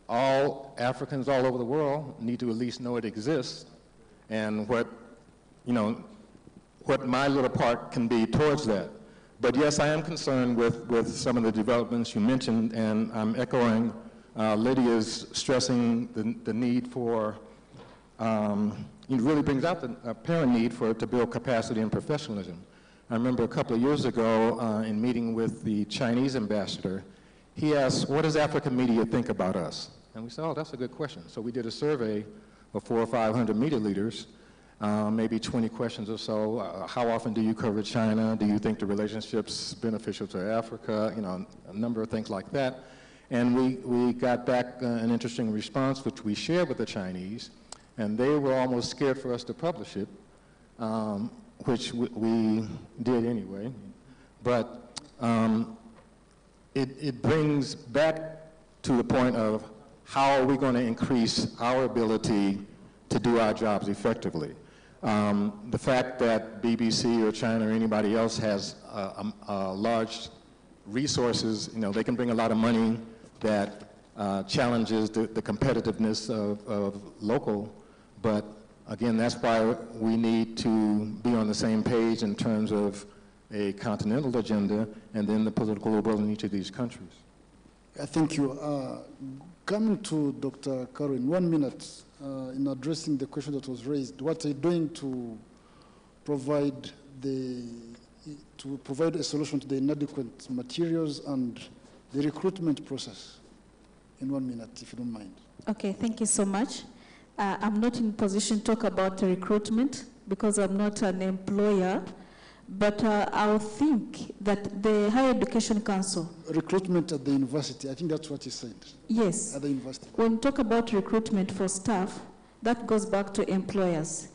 all Africans all over the world need to at least know it exists, and what my little part can be towards that. But yes, I am concerned with some of the developments you mentioned, and I'm echoing Lydia's stressing the need for, it really brings out the apparent need to build capacity and professionalism. I remember a couple of years ago in meeting with the Chinese ambassador, he asked, what does African media think about us? And we said, oh, that's a good question. So we did a survey of 400 or 500 media leaders, maybe 20 questions or so. How often do you cover China? Do you think the relationship's beneficial to Africa? You know, a number of things like that. And we got back an interesting response, which we shared with the Chinese, and they were almost scared for us to publish it, which we did anyway. But it brings back to the point of how are we going to increase our ability to do our jobs effectively. The fact that BBC or China or anybody else has large resources, you know, they can bring a lot of money that challenges the competitiveness of local, but again, that's why we need to be on the same page in terms of a continental agenda and then the political will in each of these countries. Thank you. Coming to Dr. Carwin, 1 minute in addressing the question that was raised. What are you doing to provide a solution to the inadequate materials and the recruitment process? In 1 minute, if you don't mind. Okay, thank you so much. I'm not in position to talk about recruitment because I'm not an employer, but I think that the Higher Education Council... Recruitment at the university, I think that's what you said. Yes. At the university. When we talk about recruitment for staff, that goes back to employers.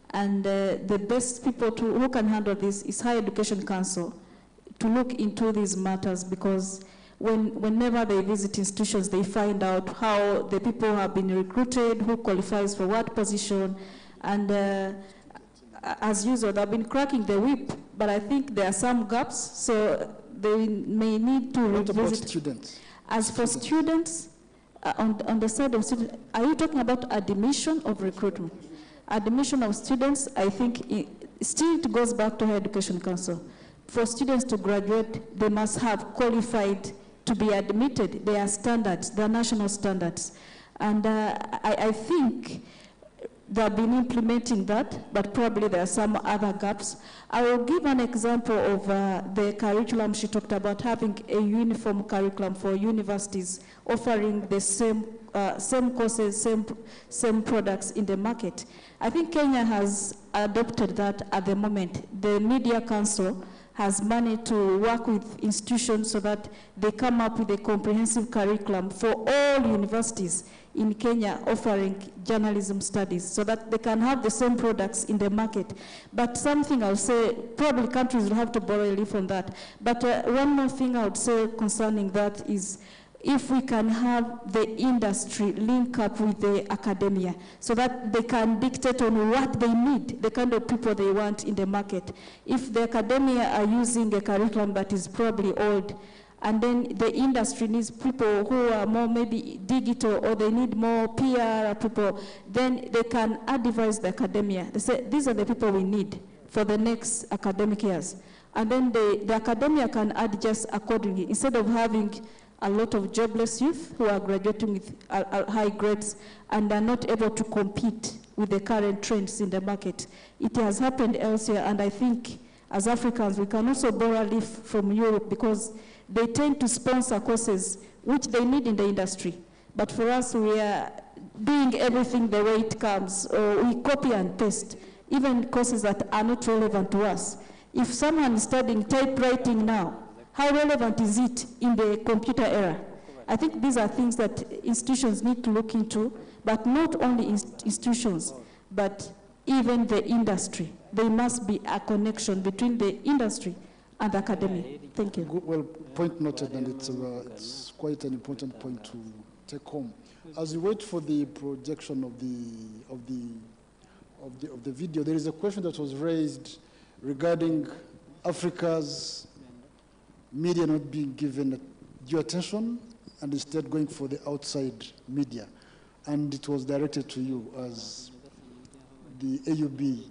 And the best people who can handle this is Higher Education Council to look into these matters, because whenever they visit institutions, they find out how the people have been recruited, who qualifies for what position, and as usual, they've been cracking the whip, but I think there are some gaps, so they may need to revisit. What about students? As for students, on the side of students, are you talking about admission of recruitment? Admission of students, I think, still it goes back to Higher Education Council. For students to graduate, they must have qualified to be admitted. There are standards, there are national standards. And I think they've been implementing that, but probably there are some other gaps. I will give an example of the curriculum she talked about, having a uniform curriculum for universities, offering the same courses, same products in the market. I think Kenya has adopted that at the moment. The Media Council has managed to work with institutions so that they come up with a comprehensive curriculum for all universities in Kenya offering journalism studies so that they can have the same products in the market. But something I would say, probably countries will have to borrow a leaf from that. But one more thing I would say concerning that is if we can have the industry link up with the academia so that they can dictate on what they need, the kind of people they want in the market. If the academia are using a curriculum that is probably old, and then the industry needs people who are more maybe digital, or they need more PR people, then they can advise the academia. They say, these are the people we need for the next academic years. And then the academia can adjust accordingly. Instead of having a lot of jobless youth who are graduating with high grades and are not able to compete with the current trends in the market. It has happened elsewhere, and I think as Africans we can also borrow a leaf from Europe because they tend to sponsor courses which they need in the industry. But for us, we are doing everything the way it comes, or we copy and paste, even courses that are not relevant to us. If someone is studying typewriting now, how relevant is it in the computer era? I think these are things that institutions need to look into, but not only institutions, but even the industry. There must be a connection between the industry and the academia. Thank you. Well, point noted, and it's quite an important point to take home. As we wait for the projection of the video, there is a question that was raised regarding Africa's media not being given due attention and instead going for the outside media. And it was directed to you as the AUB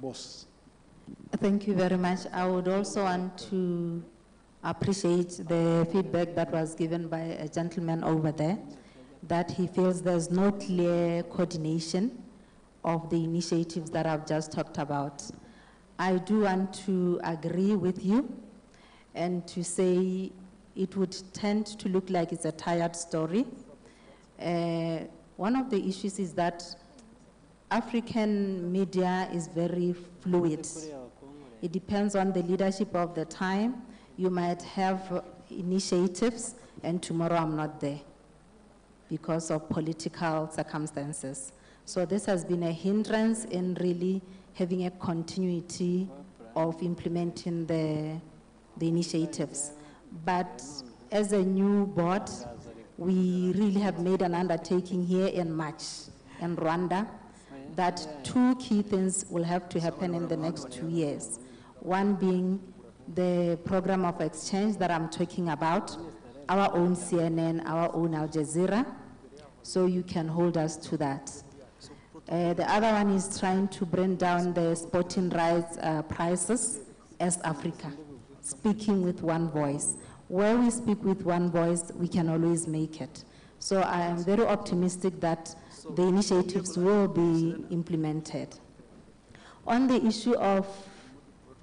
boss. Thank you very much. I would also want to appreciate the feedback that was given by a gentleman over there, that he feels there's no clear coordination of the initiatives that I've just talked about. I do want to agree with you and to say it would tend to look like it's a tired story. One of the issues is that African media is very fluid. It depends on the leadership of the time. You might have initiatives and tomorrow I'm not there because of political circumstances. So this has been a hindrance in really having a continuity of implementing the initiatives. But as a new board, we really have made an undertaking here in March in Rwanda that 2 key things will have to happen in the next 2 years. One being the program of exchange that I'm talking about, our own CNN, our own Al Jazeera, so you can hold us to that. The other one is trying to bring down the sporting rights prices as Africa, speaking with one voice. Where we speak with one voice, we can always make it. So I am very optimistic that the initiatives will be implemented. On the issue of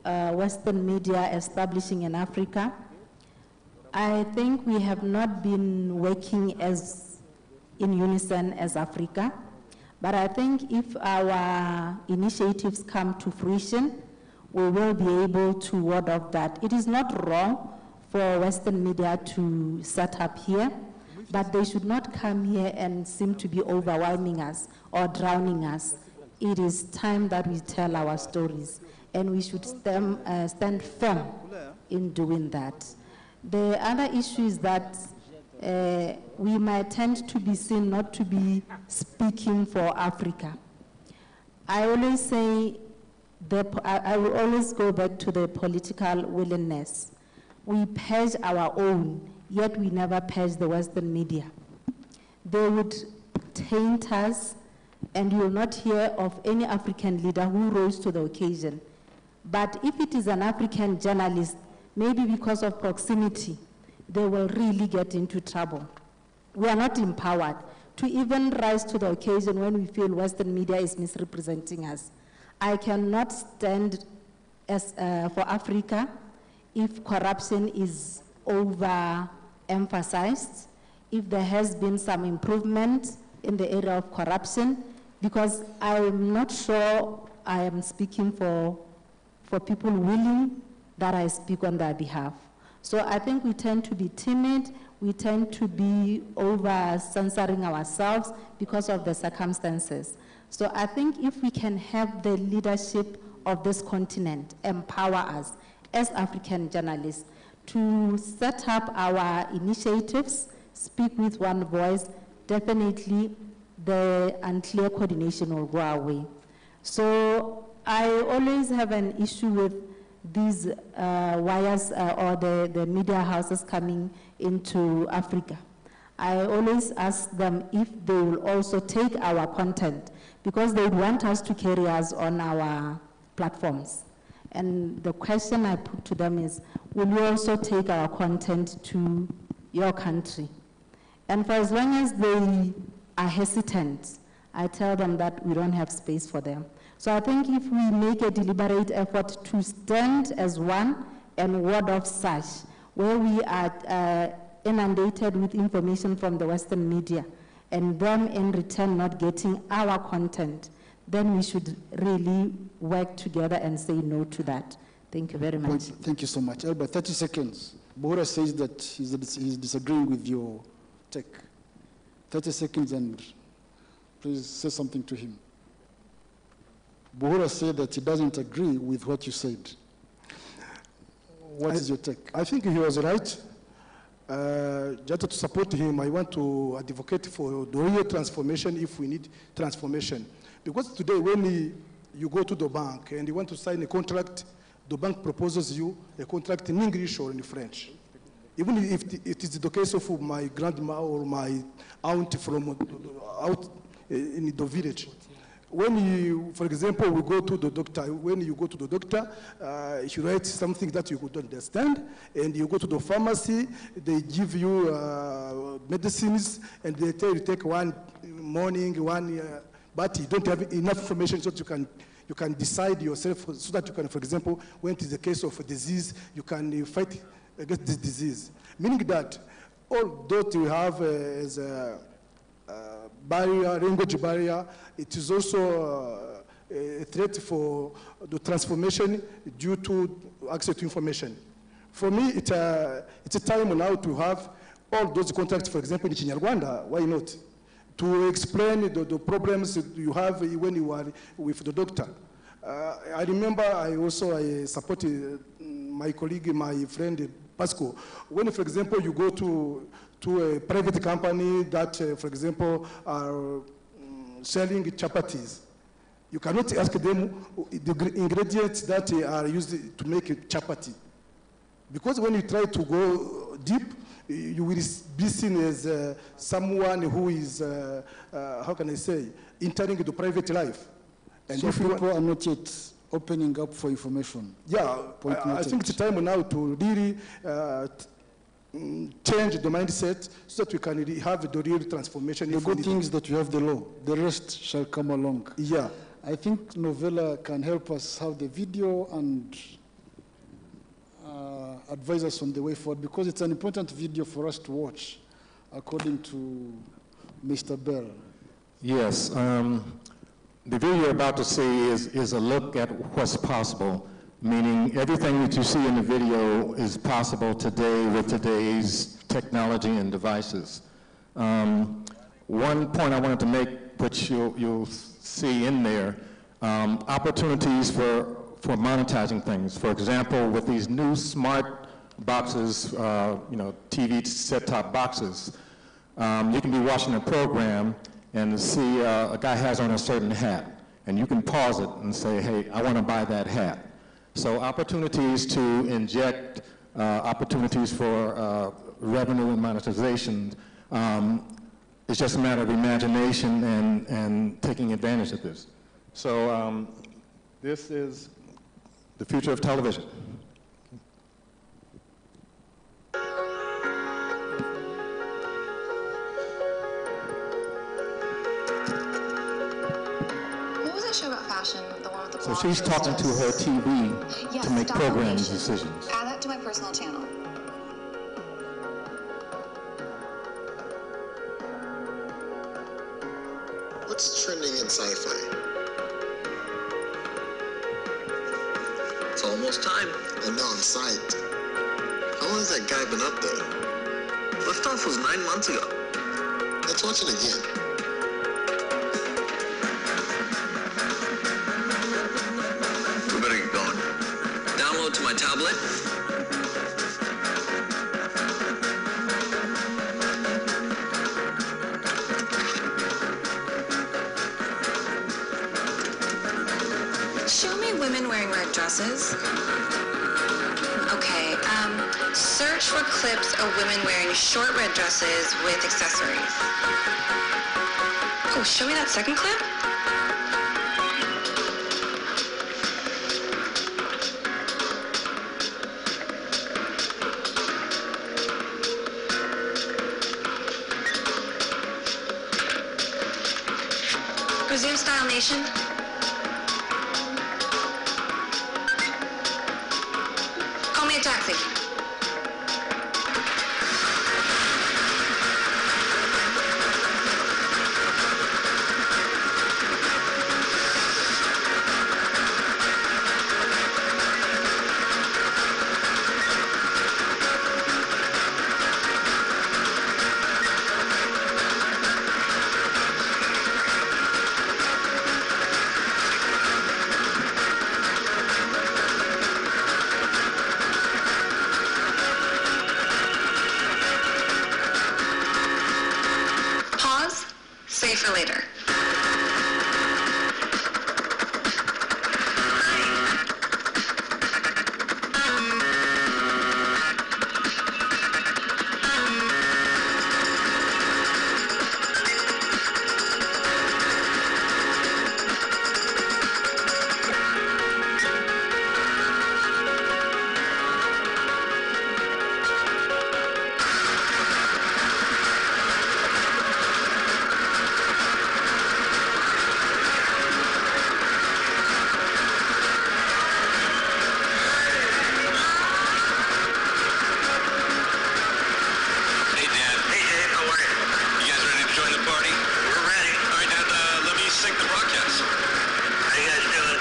Western media establishing in Africa, I think we have not been working as in unison as Africa, but I think if our initiatives come to fruition, we will be able to ward off that. It is not wrong for Western media to set up here, but they should not come here and seem to be overwhelming us or drowning us. It is time that we tell our stories, and we should stand firm in doing that. The other issue is that we might tend to be seen not to be speaking for Africa. I always say, I will always go back to the political willingness. We purge our own, yet we never purge the Western media. They would taint us, and you will not hear of any African leader who rose to the occasion. But if it is an African journalist, maybe because of proximity, they will really get into trouble. We are not empowered to even rise to the occasion when we feel Western media is misrepresenting us. I cannot stand for Africa if corruption is overemphasized, if there has been some improvement in the area of corruption, because I'm not sure I am speaking for people willing that I speak on their behalf. So I think we tend to be timid, we tend to be over-censoring ourselves because of the circumstances. So I think if we can have the leadership of this continent empower us as African journalists to set up our initiatives, speak with one voice, definitely the unclear coordination will go away. So I always have an issue with these wires or the media houses coming into Africa. I always ask them if they will also take our content, because they want us to carry us on our platforms. And the question I put to them is, will you also take our content to your country? And for as long as they are hesitant, I tell them that we don't have space for them. So I think if we make a deliberate effort to stand as one and ward off such, where we are inundated with information from the Western media, and them in return not getting our content, then we should really work together and say no to that. Thank you very much. Thank you so much. Albert, 30 seconds. Buhura says that he's disagreeing with your take. 30 seconds, and please say something to him. Buhura said that he doesn't agree with what you said. What is your take? I think he was right. Just to support him, I want to advocate for the real transformation if we need transformation. Because today, when you go to the bank and you want to sign a contract, the bank proposes you a contract in English or in French. Even if it is the case of my grandma or my aunt from out in the village. When you, for example, we go to the doctor, when you go to the doctor, he writes something that you don't understand, and you go to the pharmacy, they give you medicines, and they tell you take one morning, but you don't have enough information so that you can decide yourself, so that you can, for example, when it is a case of a disease, you can fight against this disease. Meaning that all that we have as a barrier, language barrier, it is also a threat for the transformation due to access to information. For me, it's a time now to have all those contacts, for example, in Kinyarwanda, why not? To explain the problems you have when you are with the doctor. I remember I supported my colleague, my friend, Pasco. When, for example, you go to a private company that, for example, are selling chapatis, you cannot ask them the ingredients that are used to make a chapati. Because when you try to go deep, you will be seen as someone who is, how can I say, entering the private life. And so people are not yet opening up for information. Yeah, I think it's time now to really change the mindset so that we can have the real transformation. The good thing is that we have the law. The rest shall come along. Yeah. I think Novella can help us have the video and advise us on the way forward, because it's an important video for us to watch, according to Mr. Bell. Yes. The video you're about to see is a look at what's possible, meaning everything that you see in the video is possible today with today's technology and devices. One point I wanted to make, which you'll see in there, opportunities for monetizing things. For example, with these new smart boxes, TV set-top boxes, you can be watching a program and see a guy has on a certain hat, and you can pause it and say, hey, I want to buy that hat. So opportunities to inject opportunities for revenue and monetization, it's just a matter of imagination and taking advantage of this. So this is the future of television. What was that show about fashion? The one with the So she's talking to her TV to make programming decisions. Add that to my personal channel. What's trending in sci-fi? It's almost time. I know, I'm psyched. How long has that guy been up there? Liftoff was 9 months ago. Let's watch it again. We better get going. Download to my tablet. Show me women wearing red dresses. Okay, search for clips of women wearing short red dresses with accessories. Oh, show me that second clip. Resume Style Nation. Call me a taxi. Pause. Save for later. Hey, Dad. Hey, Dave. How are you? You guys ready to join the party? We're ready. All right, Dad, let me sync the broadcast. How you guys doing?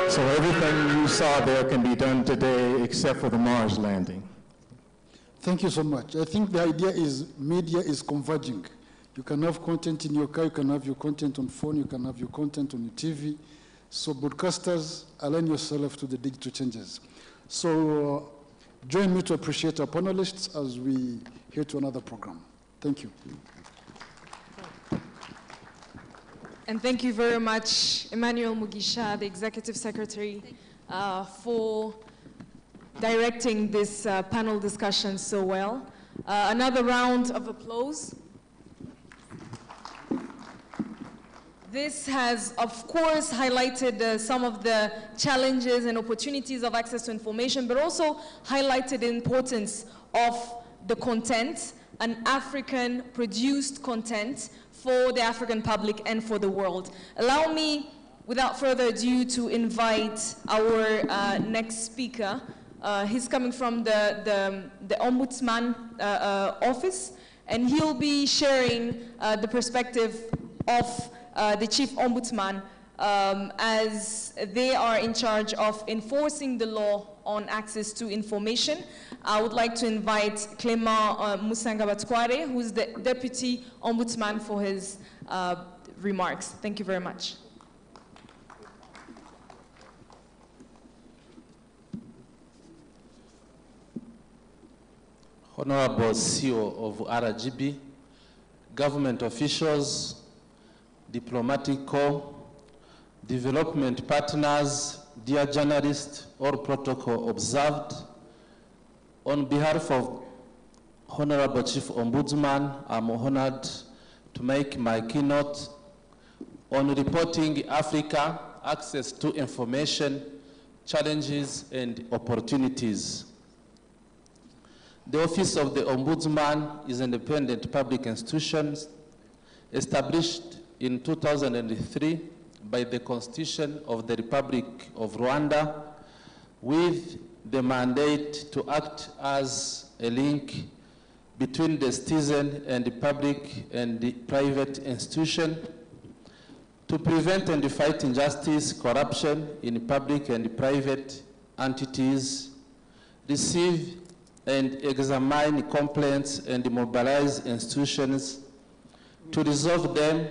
So everything you saw there can be done today except for the Mars landing. Thank you so much. I think the idea is media is converging. You can have content in your car, you can have your content on phone, you can have your content on your TV. So broadcasters, align yourself to the digital changes. So join me to appreciate our panelists as we head to another program. Thank you. And thank you very much, Emmanuel Mugisha, the Executive Secretary, for directing this panel discussion so well. Another round of applause. This has, of course, highlighted some of the challenges and opportunities of access to information, but also highlighted the importance of the content, an African-produced content for the African public and for the world. Allow me, without further ado, to invite our next speaker. He's coming from the Ombudsman office, and he'll be sharing the perspective of the Chief Ombudsman as they are in charge of enforcing the law on access to information. I would like to invite Clément Musanga-Batware, who's the Deputy Ombudsman, for his remarks. Thank you very much. Honorable CEO of RGB, government officials, diplomatic corps, development partners, dear journalists, all protocol observed. On behalf of Honorable Chief Ombudsman, I'm honored to make my keynote on reporting Africa, access to information, challenges and opportunities. The Office of the Ombudsman is an independent public institution established in 2003 by the Constitution of the Republic of Rwanda with the mandate to act as a link between the citizen and the public and the private institution to prevent and fight injustice, corruption in public and private entities, receive and examine complaints and mobilize institutions to resolve them,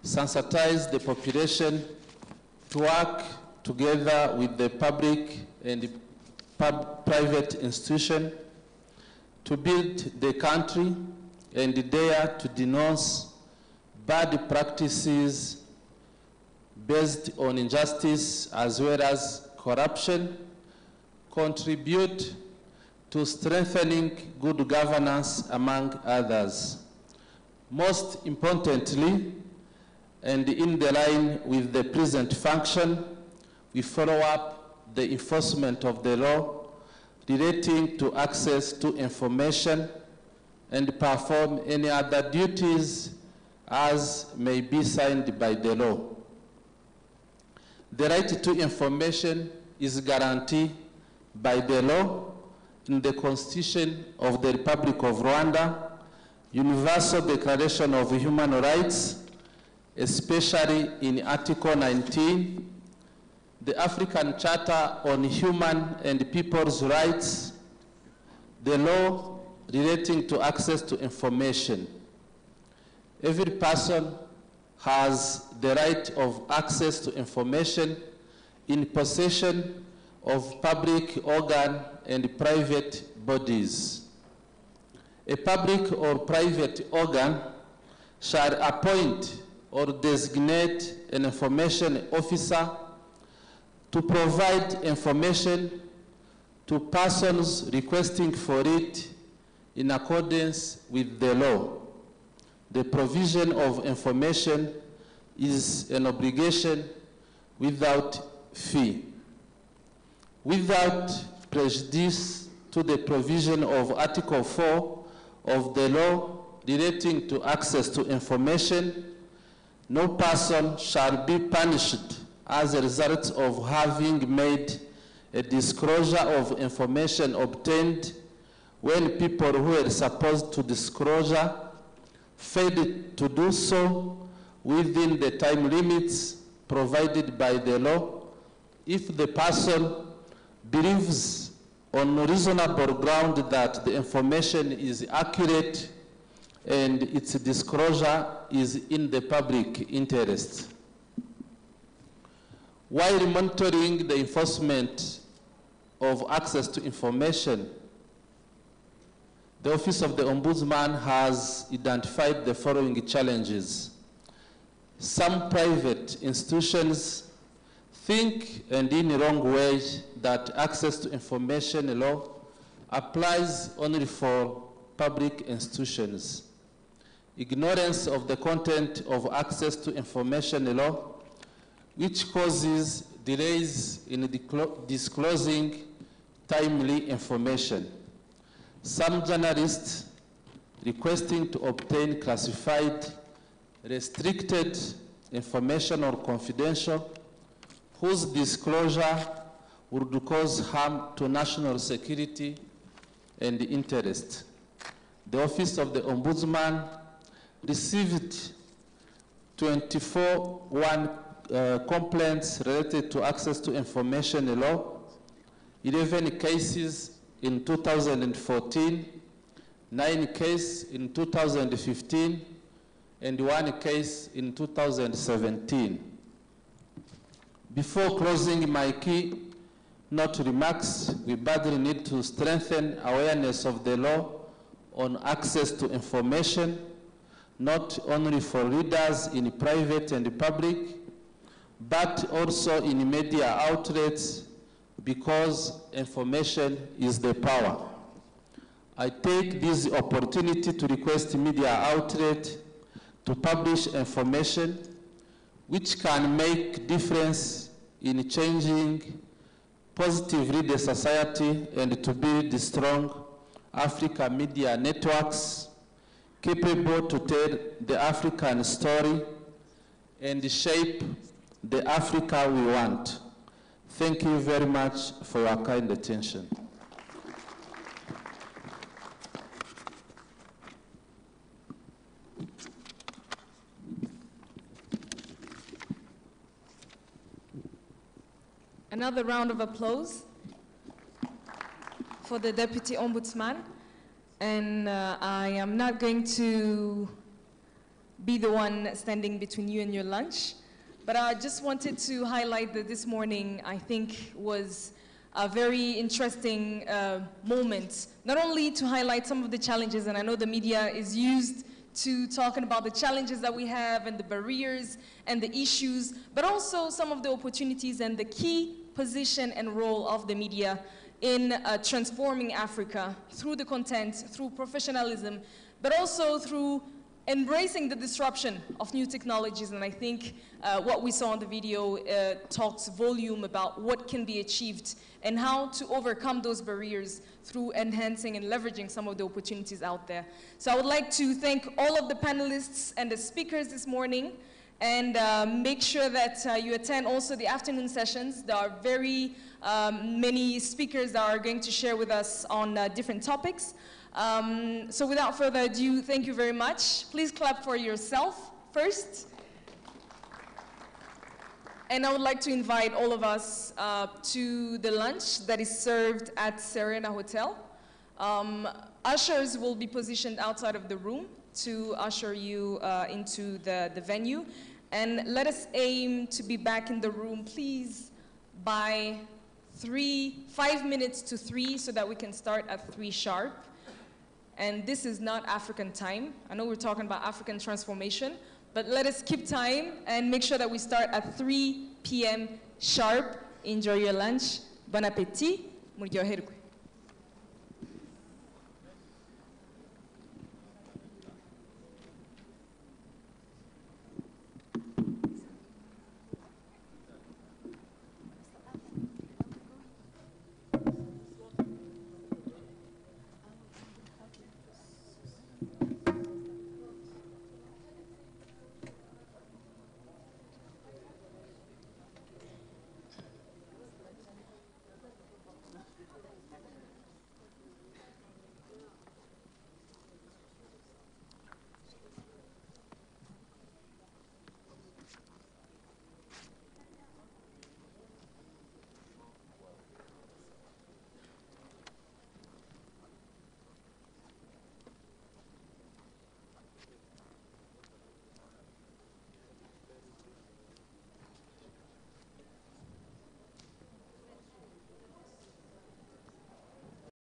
sensitize the population to work together with the public and the private institution to build the country and dare to denounce bad practices based on injustice as well as corruption, contribute to strengthening good governance among others. Most importantly, and in the line with the present function, we follow up the enforcement of the law relating to access to information and perform any other duties as may be signed by the law. The right to information is guaranteed by the law in the Constitution of the Republic of Rwanda, Universal Declaration of Human Rights, especially in Article 19, the African Charter on Human and People's Rights, the law relating to access to information. Every person has the right of access to information in possession of public organ and private bodies. A public or private organ shall appoint or designate an information officer to provide information to persons requesting for it in accordance with the law. The provision of information is an obligation without fee. Without prejudice to the provision of Article 4 of the law relating to access to information, no person shall be punished as a result of having made a disclosure of information obtained when people who were supposed to disclosure failed to do so within the time limits provided by the law, if the person believes on reasonable ground that the information is accurate and its disclosure is in the public interest. While monitoring the enforcement of access to information, the Office of the Ombudsman has identified the following challenges. some private institutions think, and in a wrong way, that access to information law applies only for public institutions. Ignorance of the content of access to information law, which causes delays in disclosing timely information. Some journalists requesting to obtain classified, restricted information or confidential, whose disclosure would cause harm to national security and interest. The Office of the Ombudsman received 24 complaints related to access to information law, 11 cases in 2014, 9 cases in 2015, and 1 case in 2017. Before closing my keynote remarks, we badly need to strengthen awareness of the law on access to information, not only for readers in private and public, but also in media outlets, because information is the power. I take this opportunity to request media outlets to publish information which can make difference in changing positively the society and to build strong Africa media networks capable to tell the African story and shape the Africa we want. Thank you very much for your kind attention. Another round of applause for the Deputy Ombudsman. And I am not going to be the one standing between you and your lunch, but I just wanted to highlight that this morning, I think, was a very interesting moment, not only to highlight some of the challenges, and I know the media is used to talking about the challenges that we have and the barriers and the issues, but also some of the opportunities and the key position and role of the media in transforming Africa through the content, through professionalism, but also through embracing the disruption of new technologies. And I think what we saw in the video talks volume about what can be achieved and how to overcome those barriers through enhancing and leveraging some of the opportunities out there. So I would like to thank all of the panelists and the speakers this morning, and make sure that you attend also the afternoon sessions. There are very many speakers that are going to share with us on different topics. So without further ado, thank you very much. Please clap for yourself first. And I would like to invite all of us to the lunch that is served at Serena Hotel. Ushers will be positioned outside of the room to usher you into the venue. And let us aim to be back in the room, please, by 5 minutes to 3, so that we can start at 3 sharp. And this is not African time. I know we're talking about African transformation, but let us keep time and make sure that we start at 3 p.m. sharp. Enjoy your lunch. Bon appétit. Muryoherwe.